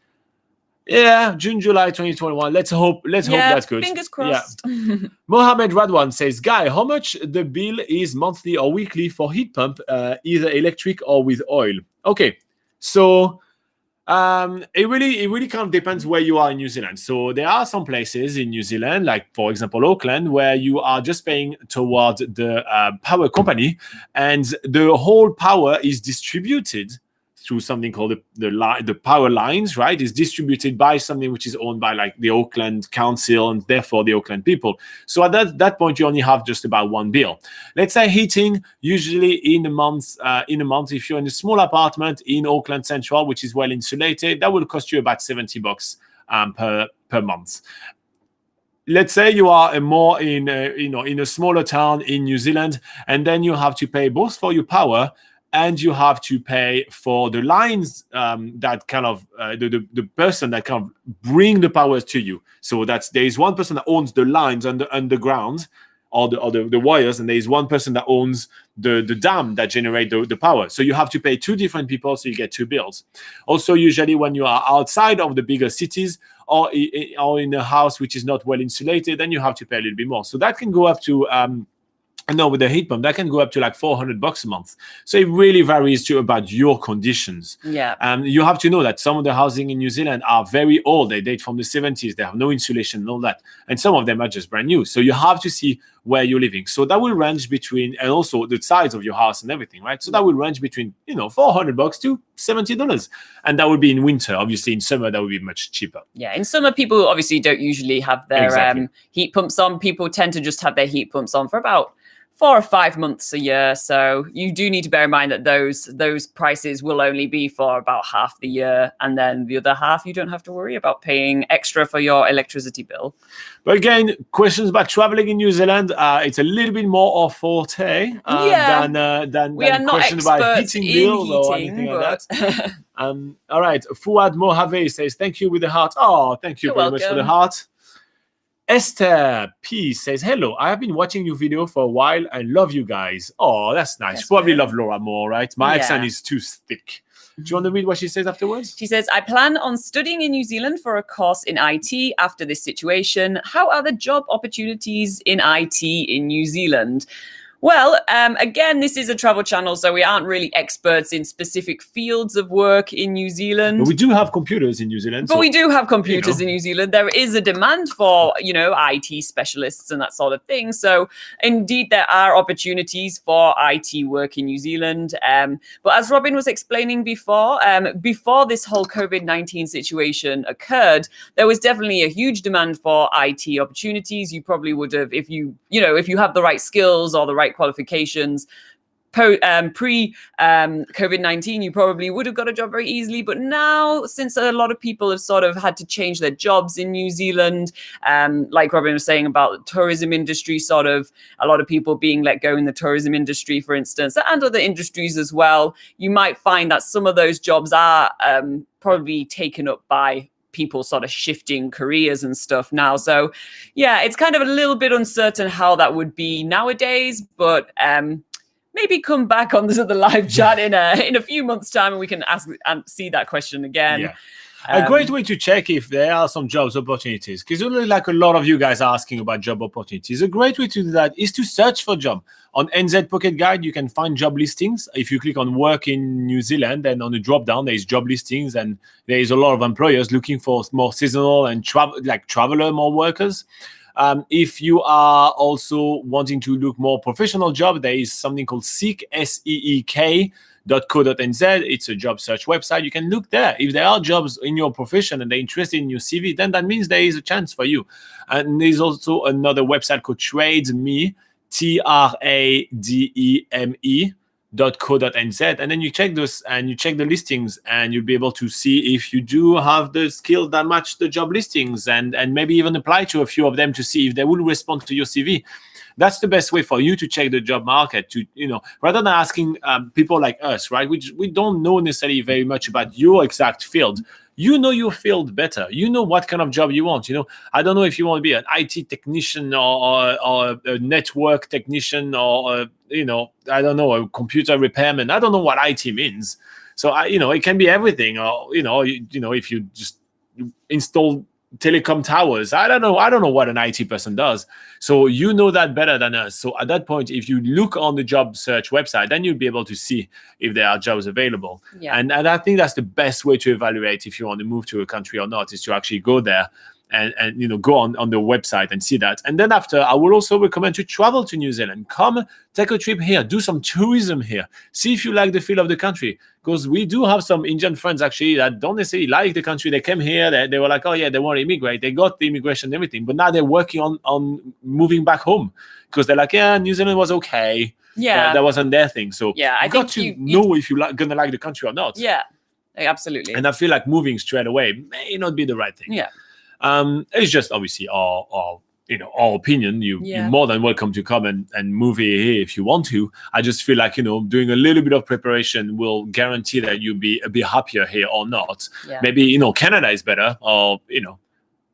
Yeah, June, July 2021. Let's hope that's good. Fingers crossed. Yeah. Mohammed Radwan says, Guy, how much the bill is monthly or weekly for heat pump, either electric or with oil? Okay, so it really kind of depends where you are in New Zealand. So there are some places in New Zealand, like for example Auckland, where you are just paying towards the power company, and the whole power is distributed through something called the power lines, right? Is distributed by something which is owned by like the Auckland Council and therefore the Auckland people. So at that point, you only have just about one bill. Let's say heating, usually in a month, if you're in a small apartment in Auckland Central, which is well insulated, that will cost you about $70 per month. Let's say you are more in a smaller town in New Zealand, and then you have to pay both for your power, and you have to pay for the lines that kind of the person that kind of bring the power to you. So there is one person that owns the lines underground, or the wires, and there is one person that owns the dam that generate the power. So you have to pay two different people, so you get two bills. Also, usually when you are outside of the bigger cities or in a house which is not well insulated, then you have to pay a little bit more. So that can go up to with the heat pump, that can go up to like $400 a month. So it really varies about your conditions. Yeah. You have to know that some of the housing in New Zealand are very old. They date from the 70s. They have no insulation and all that. And some of them are just brand new. So you have to see where you're living. So that will range between, and also the size of your house and everything, right? So that will range between, $400 to $70. And that would be in winter. Obviously, in summer, that would be much cheaper. Yeah. In summer, people obviously don't usually have their heat pumps on. People tend to just have their heat pumps on for about 4 or 5 months a year. So you do need to bear in mind that those prices will only be for about half the year. And then the other half, you don't have to worry about paying extra for your electricity bill. But again, questions about traveling in New Zealand, it's a little bit more our forte than questions about heating bills or anything like that. All right. Fuad Mojave says, thank you with the heart. Oh, thank you very much for the heart. Esther P says, hello, I have been watching your video for a while and love you guys. Oh, that's nice. That's probably love Laura more, right? My accent is too thick. Do you want to read what she says afterwards? She says, I plan on studying in New Zealand for a course in IT after this situation. How are the job opportunities in IT in New Zealand? Well, again, this is a travel channel, so we aren't really experts in specific fields of work in New Zealand. But we do have computers in New Zealand. But we do have computers in New Zealand. There is a demand for, IT specialists and that sort of thing. So indeed, there are opportunities for IT work in New Zealand. But as Robin was explaining before this whole COVID-19 situation occurred, there was definitely a huge demand for IT opportunities. You probably would have, if you have the right skills or the right qualifications, pre COVID-19, you probably would have got a job very easily. But now, since a lot of people have sort of had to change their jobs in New Zealand, like Robin was saying about the tourism industry, sort of a lot of people being let go in the tourism industry, for instance, and other industries as well, you might find that some of those jobs are probably taken up by people sort of shifting careers and stuff now. So yeah, it's kind of a little bit uncertain how that would be nowadays, but maybe come back on the live chat in a few months' time and we can ask and see that question again. Yeah. A great way to check if there are some jobs opportunities, because only like a lot of you guys are asking about job opportunities. A great way to do that is to search for job. On NZ Pocket Guide, you can find job listings. If you click on work in New Zealand, and on the drop down, there is job listings, and there is a lot of employers looking for more seasonal and traveler, more workers. If you are also wanting to look more professional job, there is something called Seek, SEEK.co.nz. It's a job search website. You can look there. If there are jobs in your profession and they're interested in your CV, then that means there is a chance for you. And there's also another website called TradeMe, TradeMe.co.nz, and then you check those and you check the listings, and you'll be able to see if you do have the skills that match the job listings, and maybe even apply to a few of them to see if they will respond to your CV. That's the best way for you to check the job market, to, rather than asking people like us, right? We don't know necessarily very much about your exact field. You know your field better. You know what kind of job you want. I don't know if you want to be an IT technician or a network technician or I don't know, a computer repairman. I don't know what IT means. So it can be everything. Or if you just install telecom towers, I don't know what an IT person does. So you know that better than us. So at that point, if you look on the job search website, then you'll be able to see if there are jobs available. Yeah. And I think that's the best way to evaluate if you want to move to a country or not, is to actually go there and go on the website and see that. And then after, I will also recommend to travel to New Zealand. Come, take a trip here, do some tourism here, see if you like the feel of the country. Because we do have some Indian friends actually that don't necessarily like the country. They came here, they were like, oh yeah, they want to immigrate. They got the immigration and everything, but now they're working on moving back home because they're like, yeah, New Zealand was okay. Yeah, that wasn't their thing. So yeah, I you got to know if you're gonna like the country or not. Yeah, absolutely. And I feel like moving straight away may not be the right thing. Yeah. It's just obviously our our opinion. You're more than welcome to come and move here if you want to. I just feel like doing a little bit of preparation will guarantee that you'll be a bit happier here or not. Yeah. Maybe Canada is better, or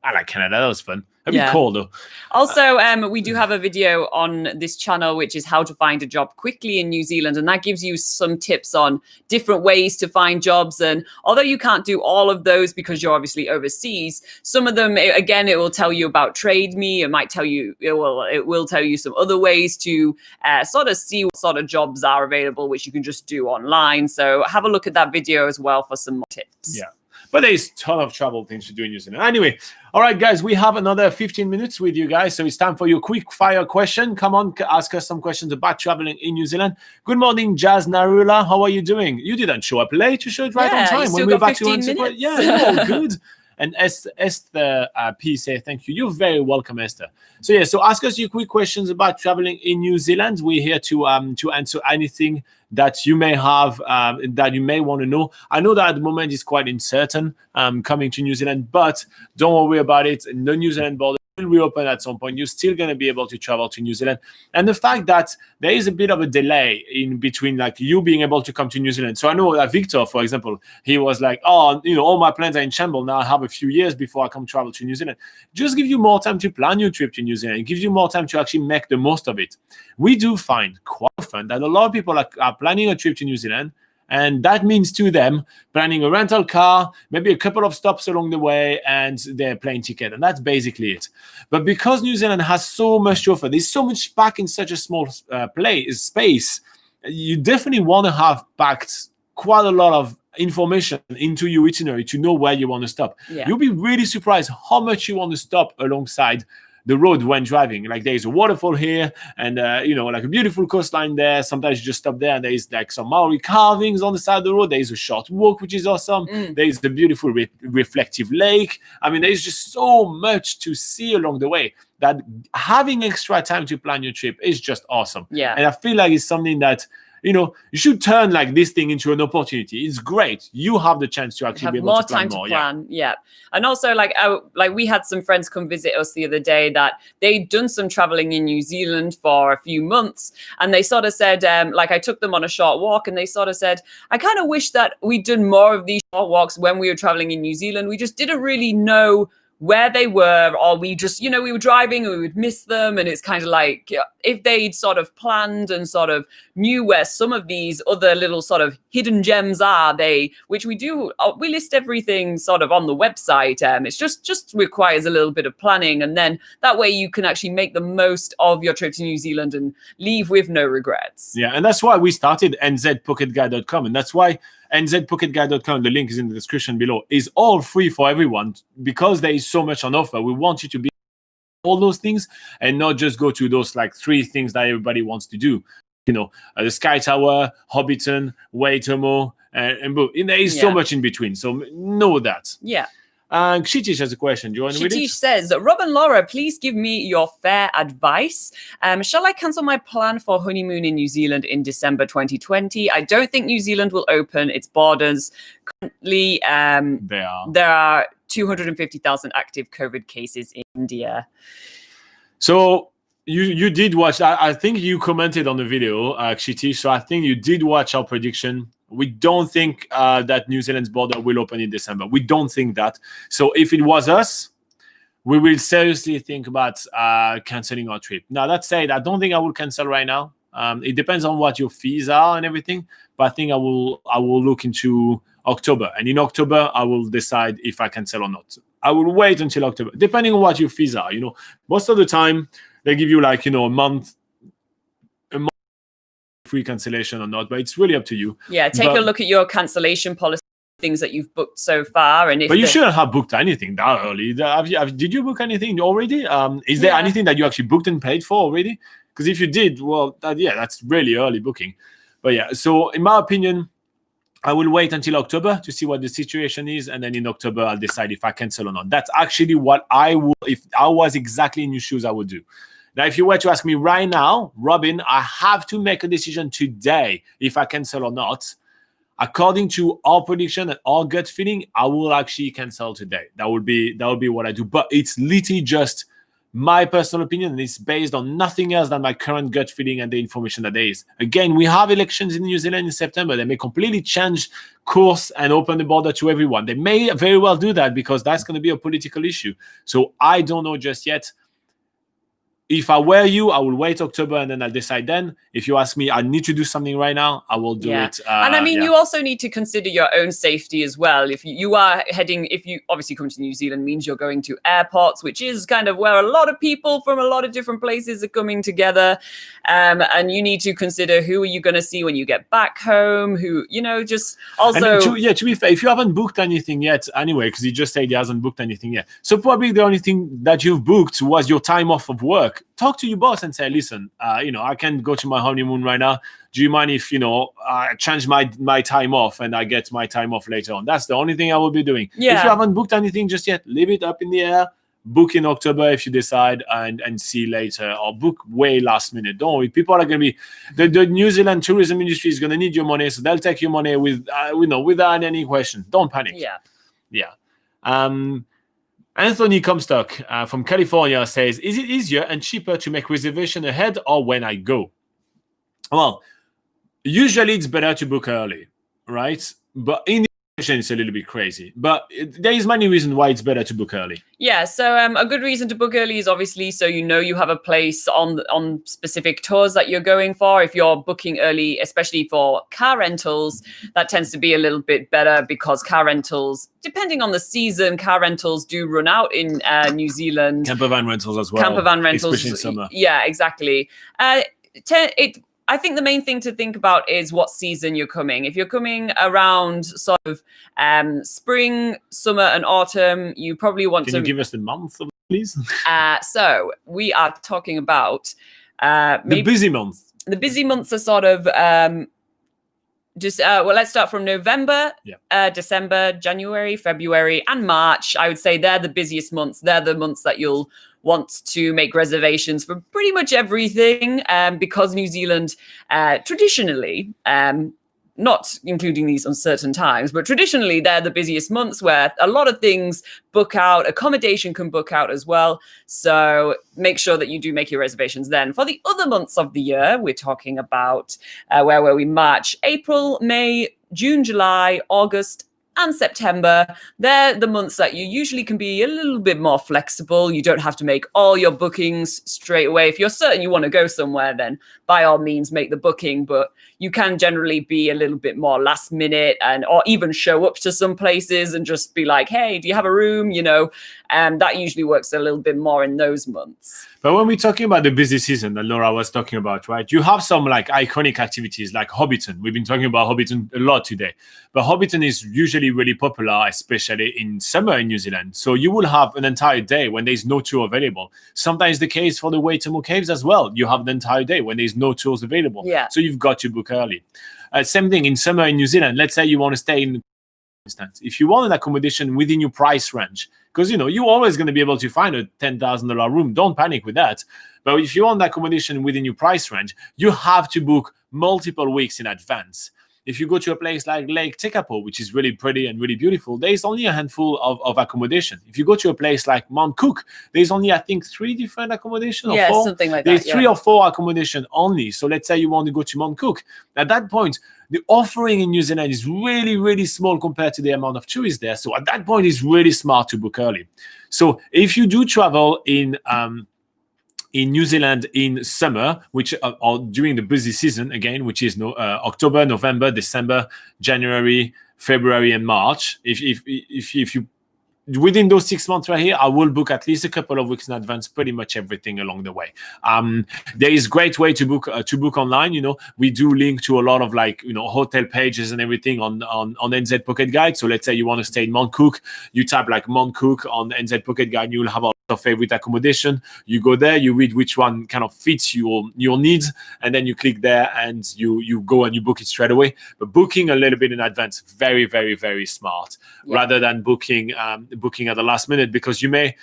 I like Canada. That was fun. That'd be cool though. Also, we do have a video on this channel, which is how to find a job quickly in New Zealand. And that gives you some tips on different ways to find jobs. And although you can't do all of those because you're obviously overseas, some of them, again, it will tell you about TradeMe. It might tell you, it will tell you some other ways to sort of see what sort of jobs are available, which you can just do online. So have a look at that video as well for some more tips. Yeah. But there's a ton of travel things to do in New Zealand. Anyway, all right, guys, we have another 15 minutes with you guys. So it's time for your quick fire question. Come on, ask us some questions about traveling in New Zealand. Good morning, Jazz Narula. How are you doing? You didn't show up late. You showed right on time. When we're back to answer. Yeah, you're all good. And Esther P say thank you. You're very welcome, Esther. So so ask us your quick questions about traveling in New Zealand. We're here to answer anything that you may have, that you may want to know. I know that at the moment it's quite uncertain coming to New Zealand, but don't worry about it. The New Zealand border will reopen at some point. You're still going to be able to travel to New Zealand. And the fact that there is a bit of a delay in between, like, you being able to come to New Zealand. So I know that Victor, for example, he was like, oh, all my plans are in shambles. Now I have a few years before I come travel to New Zealand. Just give you more time to plan your trip to New Zealand. It gives you more time to actually make the most of it. We do find quite often that a lot of people are planning a trip to New Zealand, and that means to them planning a rental car, maybe a couple of stops along the way, and their plane ticket. And that's basically it. But because New Zealand has so much to offer, there's so much packed in such a small space, you definitely want to have packed quite a lot of information into your itinerary to know where you want to stop. Yeah. You'll be really surprised how much you want to stop alongside the road when driving. Like, there's a waterfall here, and like a beautiful coastline there. Sometimes you just stop there and there's like some Maori carvings on the side of the road. There's a short walk, which is awesome. There's the beautiful reflective lake. I mean, there's just so much to see along the way that having extra time to plan your trip is just awesome. Yeah. And I feel like it's something that you should turn like this thing into an opportunity. It's great. You have the chance to actually be able more to plan time more. to plan. Yeah. And also like we had some friends come visit us the other day that they'd done some traveling in New Zealand for a few months, and they sort of said, like I took them on a short walk, and they sort of said, I kind of wish that we'd done more of these short walks when we were traveling in New Zealand. We just didn't really know where they were, or we just, we were driving and we would miss them. And it's kind of like, if they'd sort of planned and sort of knew where some of these other little sort of hidden gems are, which we do, we list everything sort of on the website. It's just requires a little bit of planning. And then that way you can actually make the most of your trip to New Zealand and leave with no regrets. Yeah, and that's why we started nzpocketguide.com. And that's why nzpocketguide.com, the link is in the description below, is all free for everyone because there is so much on offer. We want you to be all those things and not just go to those like 3 things that everybody wants to do. The Sky Tower, Hobbiton, Waitomo, and boom. There is so much in between. So know that. Yeah. Kshitish has a question. Do you want to read it? Kshitish says, Rob and Laura, please give me your fair advice. Shall I cancel my plan for honeymoon in New Zealand in December 2020? I don't think New Zealand will open its borders. Currently, there are 250,000 active COVID cases in India. So you did watch. I think you commented on the video, Kshitish. So I think you did watch our prediction. We don't think that New Zealand's border will open in December. We don't think that. So if it was us, we will seriously think about canceling our trip. Now, that said, I don't think I will cancel right now. It depends on what your fees are and everything. But I think I will look into October. And in October, I will decide if I cancel or not. I will wait until October, depending on what your fees are. Most of the time, they give you like, a month free cancellation or not, but it's really up to you. Yeah, take a look at your cancellation policy, things that you've booked so far, and but you shouldn't have booked anything that early. Did you book anything already? Is there anything that you actually booked and paid for already? Because if you did, well, that's really early booking. But yeah, so in my opinion, I will wait until October to see what the situation is, and then in October I'll decide if I cancel or not. That's actually what I would, if I was exactly in your shoes, I would do. Now, if you were to ask me right now, Robin, I have to make a decision today if I cancel or not. According to our prediction and our gut feeling, I will actually cancel today. That would be what I do. But it's literally just my personal opinion, and it's based on nothing else than my current gut feeling and the information that there is. Again, we have elections in New Zealand in September. They may completely change course and open the border to everyone. They may very well do that because that's going to be a political issue. So I don't know just yet. If I were you, I will wait October and then I'll decide then. If you ask me, I need to do something right now, I will do it. And I mean, you also need to consider your own safety as well. If you obviously come to New Zealand means you're going to airports, which is kind of where a lot of people from a lot of different places are coming together. And you need to consider who are you going to see when you get back home, just also. To be fair, if you haven't booked anything yet anyway, because you just said he hasn't booked anything yet. So probably the only thing that you've booked was your time off of work. Talk to your boss and say, listen, I can't go to my honeymoon right now. Do you mind if, I change my time off and I get my time off later on? That's the only thing I will be doing. Yeah. If you haven't booked anything just yet, leave it up in the air. Book in October if you decide and see later, or book way last minute. Don't worry. People are going to be, the New Zealand tourism industry is going to need your money. So they'll take your money without any question. Don't panic. Yeah. Anthony Comstock from California says, is it easier and cheaper to make reservation ahead or when I go? Well, usually it's better to book early, right? But in the situation, it's a little bit crazy. But there is many reasons why it's better to book early. Yeah, so a good reason to book early is obviously so you have a place on specific tours that you're going for. If you're booking early, especially for car rentals, that tends to be a little bit better because car rentals, depending on the season, car rentals do run out in New Zealand. Camper van rentals as well. Camper van rentals. Especially in summer. Yeah, exactly. I think the main thing to think about is what season you're coming. If you're coming around sort of spring, summer, and autumn, you probably want to... Can you give us the month, please? So we are talking about... the busy months. The busy months are sort of... let's start from November, December, January, February, and March. I would say they're the busiest months. They're the months that you'll wants to make reservations for pretty much everything, because New Zealand traditionally, not including these uncertain times, but traditionally they're the busiest months where a lot of things book out. Accommodation can book out as well. So make sure that you do make your reservations then. For the other months of the year, we're talking about, where were we? March, April, May, June, July, August, and September. They're the months that you usually can be a little bit more flexible. You don't have to make all your bookings straight away. If you're certain you want to go somewhere, then by all means make the booking, but you can generally be a little bit more last minute, or even show up to some places and just be like, hey, do you have a room? That usually works a little bit more in those months. But when we're talking about the busy season that Laura was talking about, right, you have some like iconic activities like Hobbiton. We've been talking about Hobbiton a lot today, but Hobbiton is usually really popular, especially in summer in New Zealand. So you will have an entire day when there's no tour available. Sometimes the case for the Waitomo Caves as well. You have the entire day when there's no tours available. Yeah. So you've got to book early. Same thing in summer in New Zealand. Let's say you want to stay in, instance, if you want an accommodation within your price range, because you're always going to be able to find a $10,000 room. Don't panic with that. But if you want accommodation within your price range, you have to book multiple weeks in advance. If you go to a place like Lake Tekapo, which is really pretty and really beautiful, there's only a handful of accommodation. If you go to a place like Mount Cook, there's only, I think, 3 different accommodations. Yeah, 4. something like there's that. 3 or 4 accommodation only. So let's say you want to go to Mount Cook. At that point, the offering in New Zealand is really, really small compared to the amount of tourists there. So at that point, it's really smart to book early. So if you do travel in New Zealand in summer, which or during the busy season again, which is October, November, December, January, February, and March. If you within those 6 months right here, I will book at least a couple of weeks in advance, pretty much everything along the way. There is great way to book online. We do link to a lot of hotel pages and everything on NZ Pocket Guide. So let's say you want to stay in Mount Cook, you type like Mount Cook on NZ Pocket Guide, you will have a lot of favorite accommodation. You go there, you read which one kind of fits your needs, and then you click there and you go and you book it straight away. But booking a little bit in advance, very, very, very smart, rather than booking at the last minute, because you may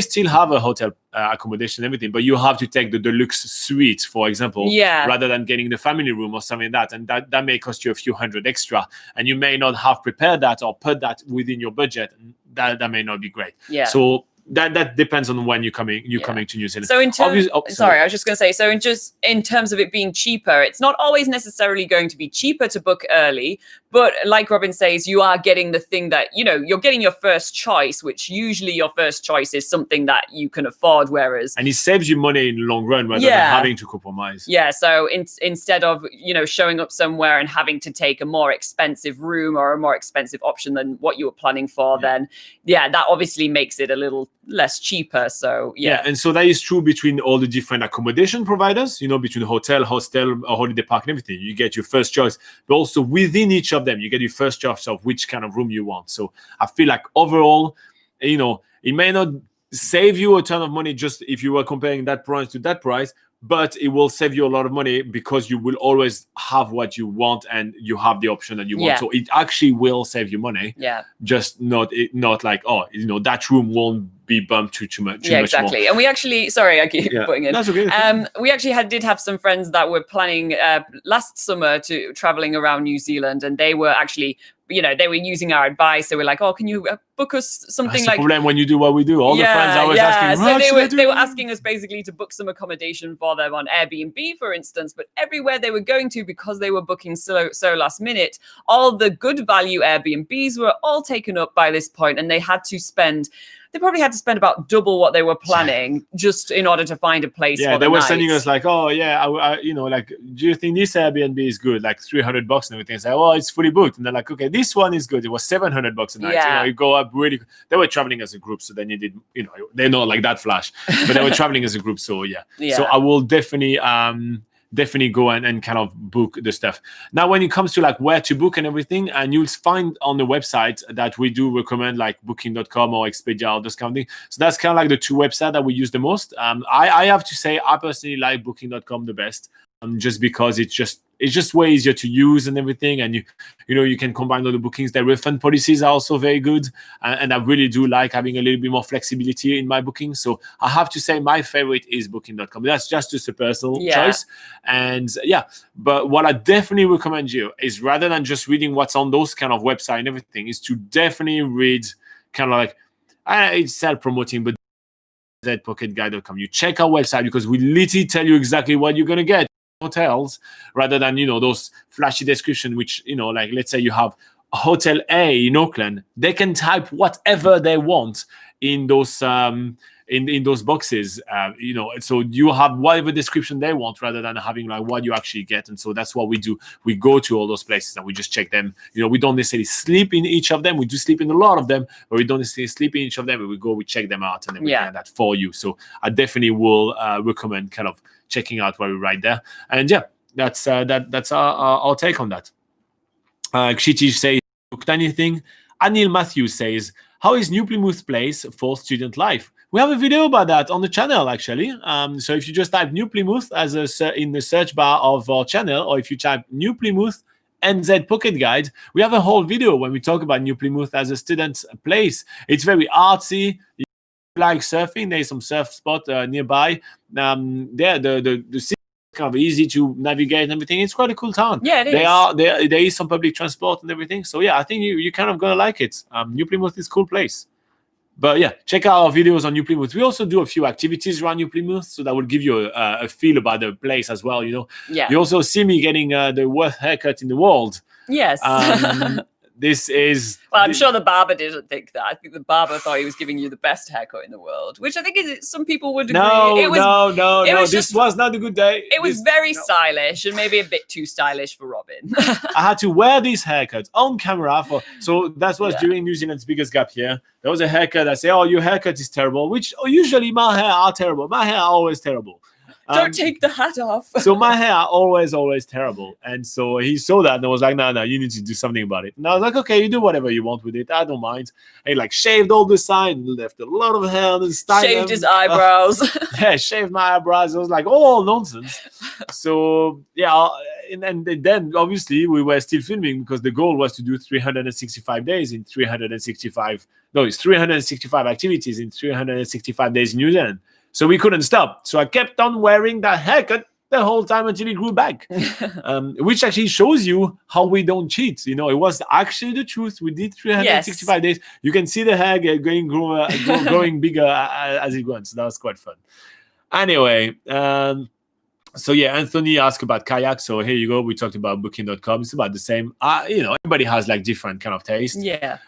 still have a hotel accommodation and everything, but you have to take the deluxe suite, for example, rather than getting the family room or something like that, and that may cost you a few hundred extra, and you may not have prepared that or put that within your budget, and that may not be great. So that depends on when you're coming to New Zealand. So in terms, I was just going to say, so in terms of it being cheaper, it's not always necessarily going to be cheaper to book early, but like Robin says, you are getting the thing that, you're getting your first choice, which usually your first choice is something that you can afford, and it saves you money in the long run rather than having to compromise. So instead of, showing up somewhere and having to take a more expensive room or a more expensive option than what you were planning for, then that obviously makes it a little less cheaper. So and so that is true between all the different accommodation providers, between hotel, hostel, or holiday park and everything. You get your first choice, but also within each of them you get your first choice of which kind of room you want. So I feel like overall, it may not save you a ton of money just if you were comparing that price to that price, but it will save you a lot of money because you will always have what you want and you have the option that you want. So it actually will save you money. Just not like, that room won't be bumped too much. Exactly. More. And we actually, sorry, I keep putting in. That's okay. We actually did have some friends that were planning last summer to traveling around New Zealand, and they were actually, they were using our advice. They were like, "Oh, can you book us something?" That's like the problem when you do what we do. All the friends I was asking. So they were asking us basically to book some accommodation for them on Airbnb, for instance. But everywhere they were going to, because they were booking so last minute, all the good value Airbnbs were all taken up by this point, and they probably had to spend about double what they were planning just in order to find a place. Yeah, they were sending us like, "Oh yeah, like, do you think this Airbnb is good? Like $300 and everything." It's like, "Oh, it's fully booked." And they're like, "Okay, this one is good. It was $700 a night." You go up really. They were traveling as a group, so then you did. They're not like that flash, but they were traveling as a group. So So I will definitely go and kind of book the stuff. Now, when it comes to like where to book and everything, and you'll find on the website that we do recommend like booking.com or Expire or those kind of things. So that's kind of like the 2 websites that we use the most. I have to say, I personally like booking.com the best. just because it's just way easier to use and everything, and you can combine all the bookings. Their refund policies are also very good, and I really do like having a little bit more flexibility in my bookings. So I have to say my favorite is booking.com. That's just a personal choice, and but what I definitely recommend you is, rather than just reading what's on those kind of website and everything, is to definitely read kind of like, it's self-promoting, but NZPocketGuide.com. You check our website, because we literally tell you exactly what you're going to get hotels, rather than those flashy description, which like, let's say you have Hotel A in Auckland, they can type whatever they want in those in those boxes, so you have whatever description they want, rather than having like what you actually get. And so that's what we do. We go to all those places and we just check them. We don't necessarily sleep in each of them. We do sleep in a lot of them, but we don't necessarily sleep in each of them. But we check them out, and then we plan that for you. So I definitely will recommend kind of checking out what we write there. And that's our take on that. Kshitij says, booked anything? Anil Matthews says, how is New Plymouth Place for student life? We have a video about that on the channel, actually. So if you just type New Plymouth in the search bar of our channel, or if you type New Plymouth NZ Pocket Guide, we have a whole video when we talk about New Plymouth as a student place. It's very artsy. If you like surfing, there's some surf spot nearby. The city is kind of easy to navigate and everything. It's quite a cool town. Yeah, it is. There is some public transport and everything. So I think you kind of gonna like it. New Plymouth is a cool place. But check out our videos on New Plymouth. We also do a few activities around New Plymouth, so that will give you a feel about the place as well. You also see me getting the worst haircut in the world. Yes. This is... Well, I'm sure the barber didn't think that. I think the barber thought he was giving you the best haircut in the world, which I think some people would agree. No. This was not a good day. It was very stylish, and maybe a bit too stylish for Robin. I had to wear this haircut on camera. So that was during New Zealand's biggest gap year. There was a haircut. I say, oh, your haircut is terrible, which usually my hair are terrible. My hair are always terrible. Don't take the hat off. So my hair are always terrible. And so he saw that and I was like, no, you need to do something about it. And I was like, okay, you do whatever you want with it. I don't mind. And he like shaved all the side, left a lot of hair and styled shaved his eyebrows. Shaved my eyebrows. I was like, oh, nonsense. So, and then obviously we were still filming, because the goal was to do 365 days in 365. No, it's 365 activities in 365 days in New Zealand. So we couldn't stop. So I kept on wearing that haircut the whole time until it grew back, which actually shows you how we don't cheat. It was actually the truth. We did 365 days. You can see the hair growing bigger as it went. So that was quite fun. Anyway, Anthony asked about kayak. So here you go. We talked about booking.com. It's about the same. Everybody has like different kind of taste. Yeah.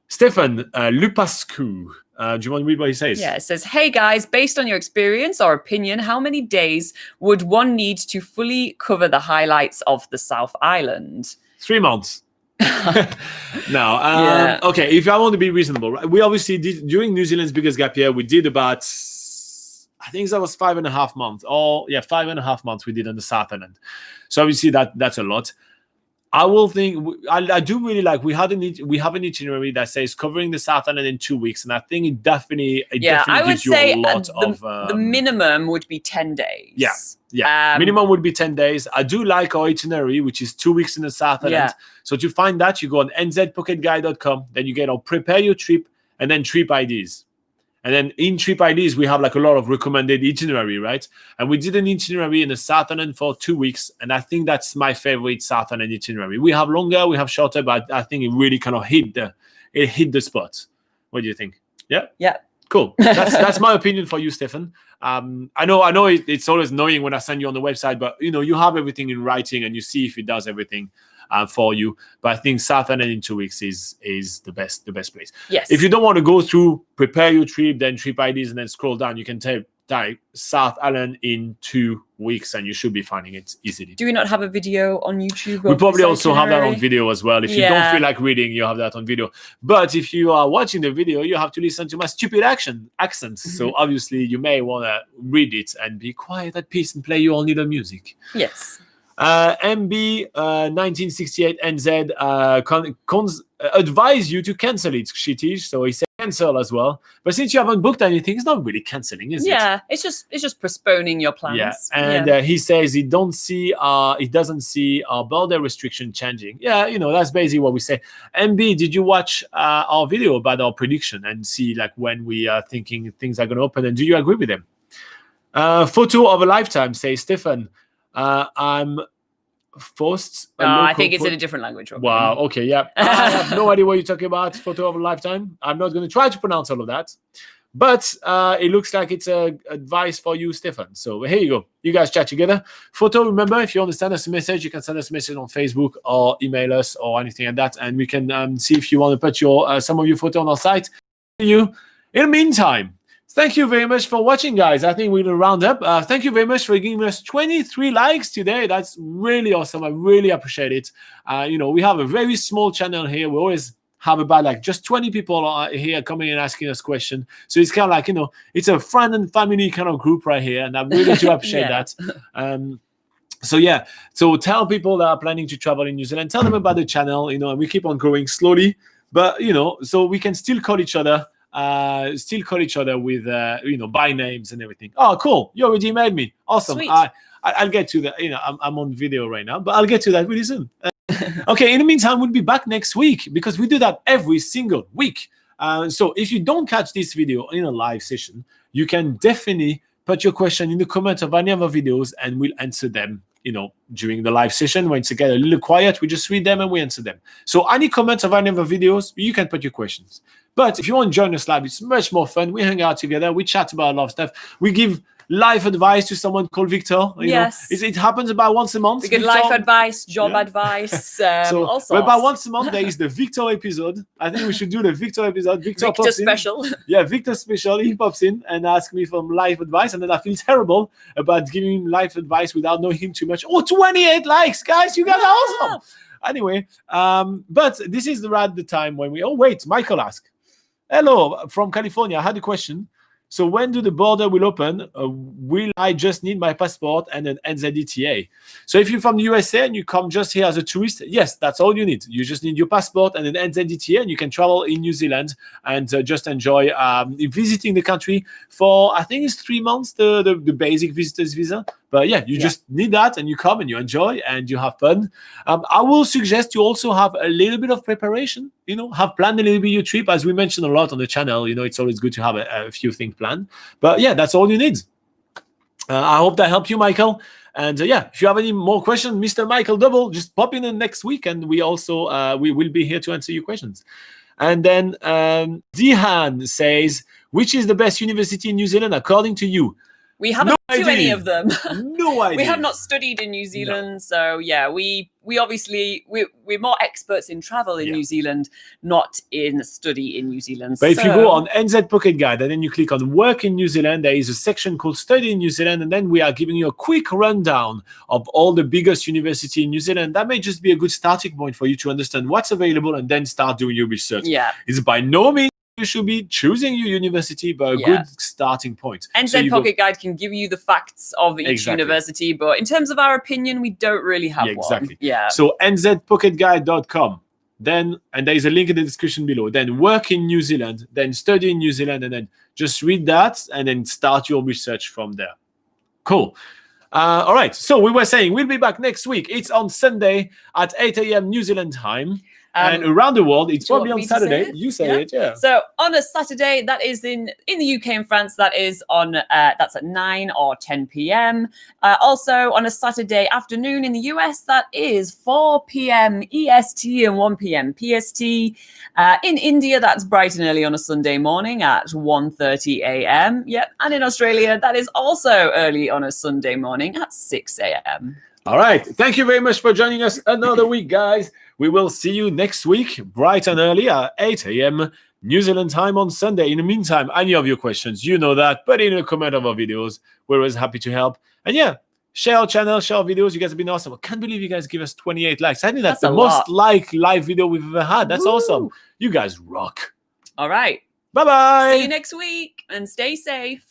Stefan Lupascu. Do you want to read what he says? Yeah, it says, hey guys, based on your experience or opinion, how many days would one need to fully cover the highlights of the South Island? 3 months. No. Okay, if I want to be reasonable, right? We obviously did, during New Zealand's biggest gap year, we did about, I think that was 5.5 months. 5.5 months we did on the South Island. So obviously that's a lot. I will think I do really like we have an itinerary that says covering the South Island in 2 weeks, and I think it definitely I would gives you say a lot of the minimum would be 10 days. Minimum would be 10 days. I do like our itinerary, which is 2 weeks in the South Island. So to find that, you go on nzpocketguide.com, then you get our prepare your trip and then trip IDs. And then in trip IDs, we have like a lot of recommended itinerary, right? And we did an itinerary in the South Island for 2 weeks. And I think that's my favorite South Island itinerary. We have longer, we have shorter, but I think it really kind of hit the spot. What do you think? Yeah? Yeah. Cool. That's my opinion for you, Stefan. I know it's always annoying when I send you on the website, but you have everything in writing and you see if it does everything for you. But I think South Island in 2 weeks is the best place. Yes. If you don't want to go through prepare your trip, then trip IDs, and then scroll down, you can type South Island in 2 weeks and you should be finding it easily. Do we not have a video on YouTube? We probably also have that on video as well. If you don't feel like reading, you have that on video. But if you are watching the video, you have to listen to my stupid accents. So obviously you may want to read it and be quiet at peace and play your own little music. Yes. MB 1968 NZ advise you to cancel it, Kshitish. So he said cancel as well. But since you haven't booked anything, it's not really cancelling, is it? Yeah, it's just postponing your plans. Yeah, and he says he doesn't see our border restriction changing. Yeah, that's basically what we say. MB, did you watch our video about our prediction and see like when we are thinking things are going to open? And do you agree with them? Photo of a lifetime, says Stefan. I'm forced. I think it's in a different language. Robin. Wow. Okay. Yeah. I have no idea what you're talking about. Photo of a lifetime. I'm not going to try to pronounce all of that, but it looks like it's advice for you, Stefan. So here you go. You guys chat together. Photo. Remember, if you want to send us a message, you can send us a message on Facebook or email us or anything like that, and we can see if you want to put your some of your photo on our site. In the meantime. Thank you very much for watching, guys. I think we're going to round up. Thank you very much for giving us 23 likes today. That's really awesome. I really appreciate it. We have a very small channel here. We always have about like just 20 people here coming and asking us questions. So it's kind of like, it's a friend and family kind of group right here. And I really do appreciate that. So tell people that are planning to travel in New Zealand, tell them about the channel, and we keep on growing slowly. But, so we can still call each other. With by names and everything. Oh, cool! You already emailed me. Awesome. Sweet. I'll get to that. I'm on video right now, but I'll get to that really soon. Okay. In the meantime, we'll be back next week because we do that every single week. So if you don't catch this video in a live session, you can definitely put your question in the comments of any of our videos, and we'll answer them. During the live session, when it's get a little quiet, we just read them and we answer them. So any comments of any of our videos, you can put your questions. But if you want to join us live, it's much more fun. We hang out together. We chat about a lot of stuff. We give life advice to someone called Victor. Yes. It happens about once a month. We get life advice, job advice, all sorts. About once a month, there is the Victor episode. I think we should do the Victor episode. Victor special. Yeah, Victor special. He pops in and asks me for life advice. And then I feel terrible about giving him life advice without knowing him too much. Oh, 28 likes, guys. You guys are awesome. Anyway, but this is the time when we... Oh, wait, Michael asked. Hello, from California. I had a question. So when do the border will open? Will I just need my passport and an NZDTA? So if you're from the USA and you come just here as a tourist, yes, that's all you need. You just need your passport and an NZDTA, and you can travel in New Zealand and just enjoy visiting the country for, I think it's 3 months, the basic visitor's visa. But yeah, you just need that, and you come and you enjoy and you have fun. I will suggest you also have a little bit of preparation. Have planned a little bit your trip, as we mentioned a lot on the channel. It's always good to have a few things planned. But yeah, that's all you need. I hope that helped you, Michael. And if you have any more questions, Mr. Michael Double, just pop in the next week, and we also we will be here to answer your questions. And then Dihan says, which is the best university in New Zealand according to you? We haven't been to any of them. No idea. We have not studied in New Zealand, so yeah, we obviously we're more experts in travel in New Zealand, not in study in New Zealand. But if you go on NZ Pocket Guide and then you click on Work in New Zealand, there is a section called Study in New Zealand, and then we are giving you a quick rundown of all the biggest university in New Zealand. That may just be a good starting point for you to understand what's available and then start doing your research. Yeah, it's by no means you should be choosing your university, but a good starting point. NZ Pocket Guide can give you the facts of each university, but in terms of our opinion, we don't really have one. Yeah. So nzpocketguide.com. Then, and there is a link in the description below. Then work in New Zealand, then study in New Zealand, and then just read that and then start your research from there. Cool. All right. So we were saying we'll be back next week. It's on Sunday at 8 a.m. New Zealand time. And around the world, it's probably on Saturday. You say it, yeah. So on a Saturday, that is in the UK and France, that is on that's at 9 or 10 p.m. Also on a Saturday afternoon in the US, that is 4 p.m. EST and 1 p.m. PST. In India, that's bright and early on a Sunday morning at 1:30 a.m. Yep. And in Australia, that is also early on a Sunday morning at 6 a.m. All right. Thank you very much for joining us another week, guys. We will see you next week, bright and early at 8 a.m. New Zealand time on Sunday. In the meantime, any of your questions, you know that, put in a comment of our videos. We're always happy to help. And yeah, share our channel, share our videos. You guys have been awesome. I can't believe you guys give us 28 likes. I think that's the most liked live video we've ever had. That's awesome. You guys rock. All right. Bye-bye. See you next week and stay safe.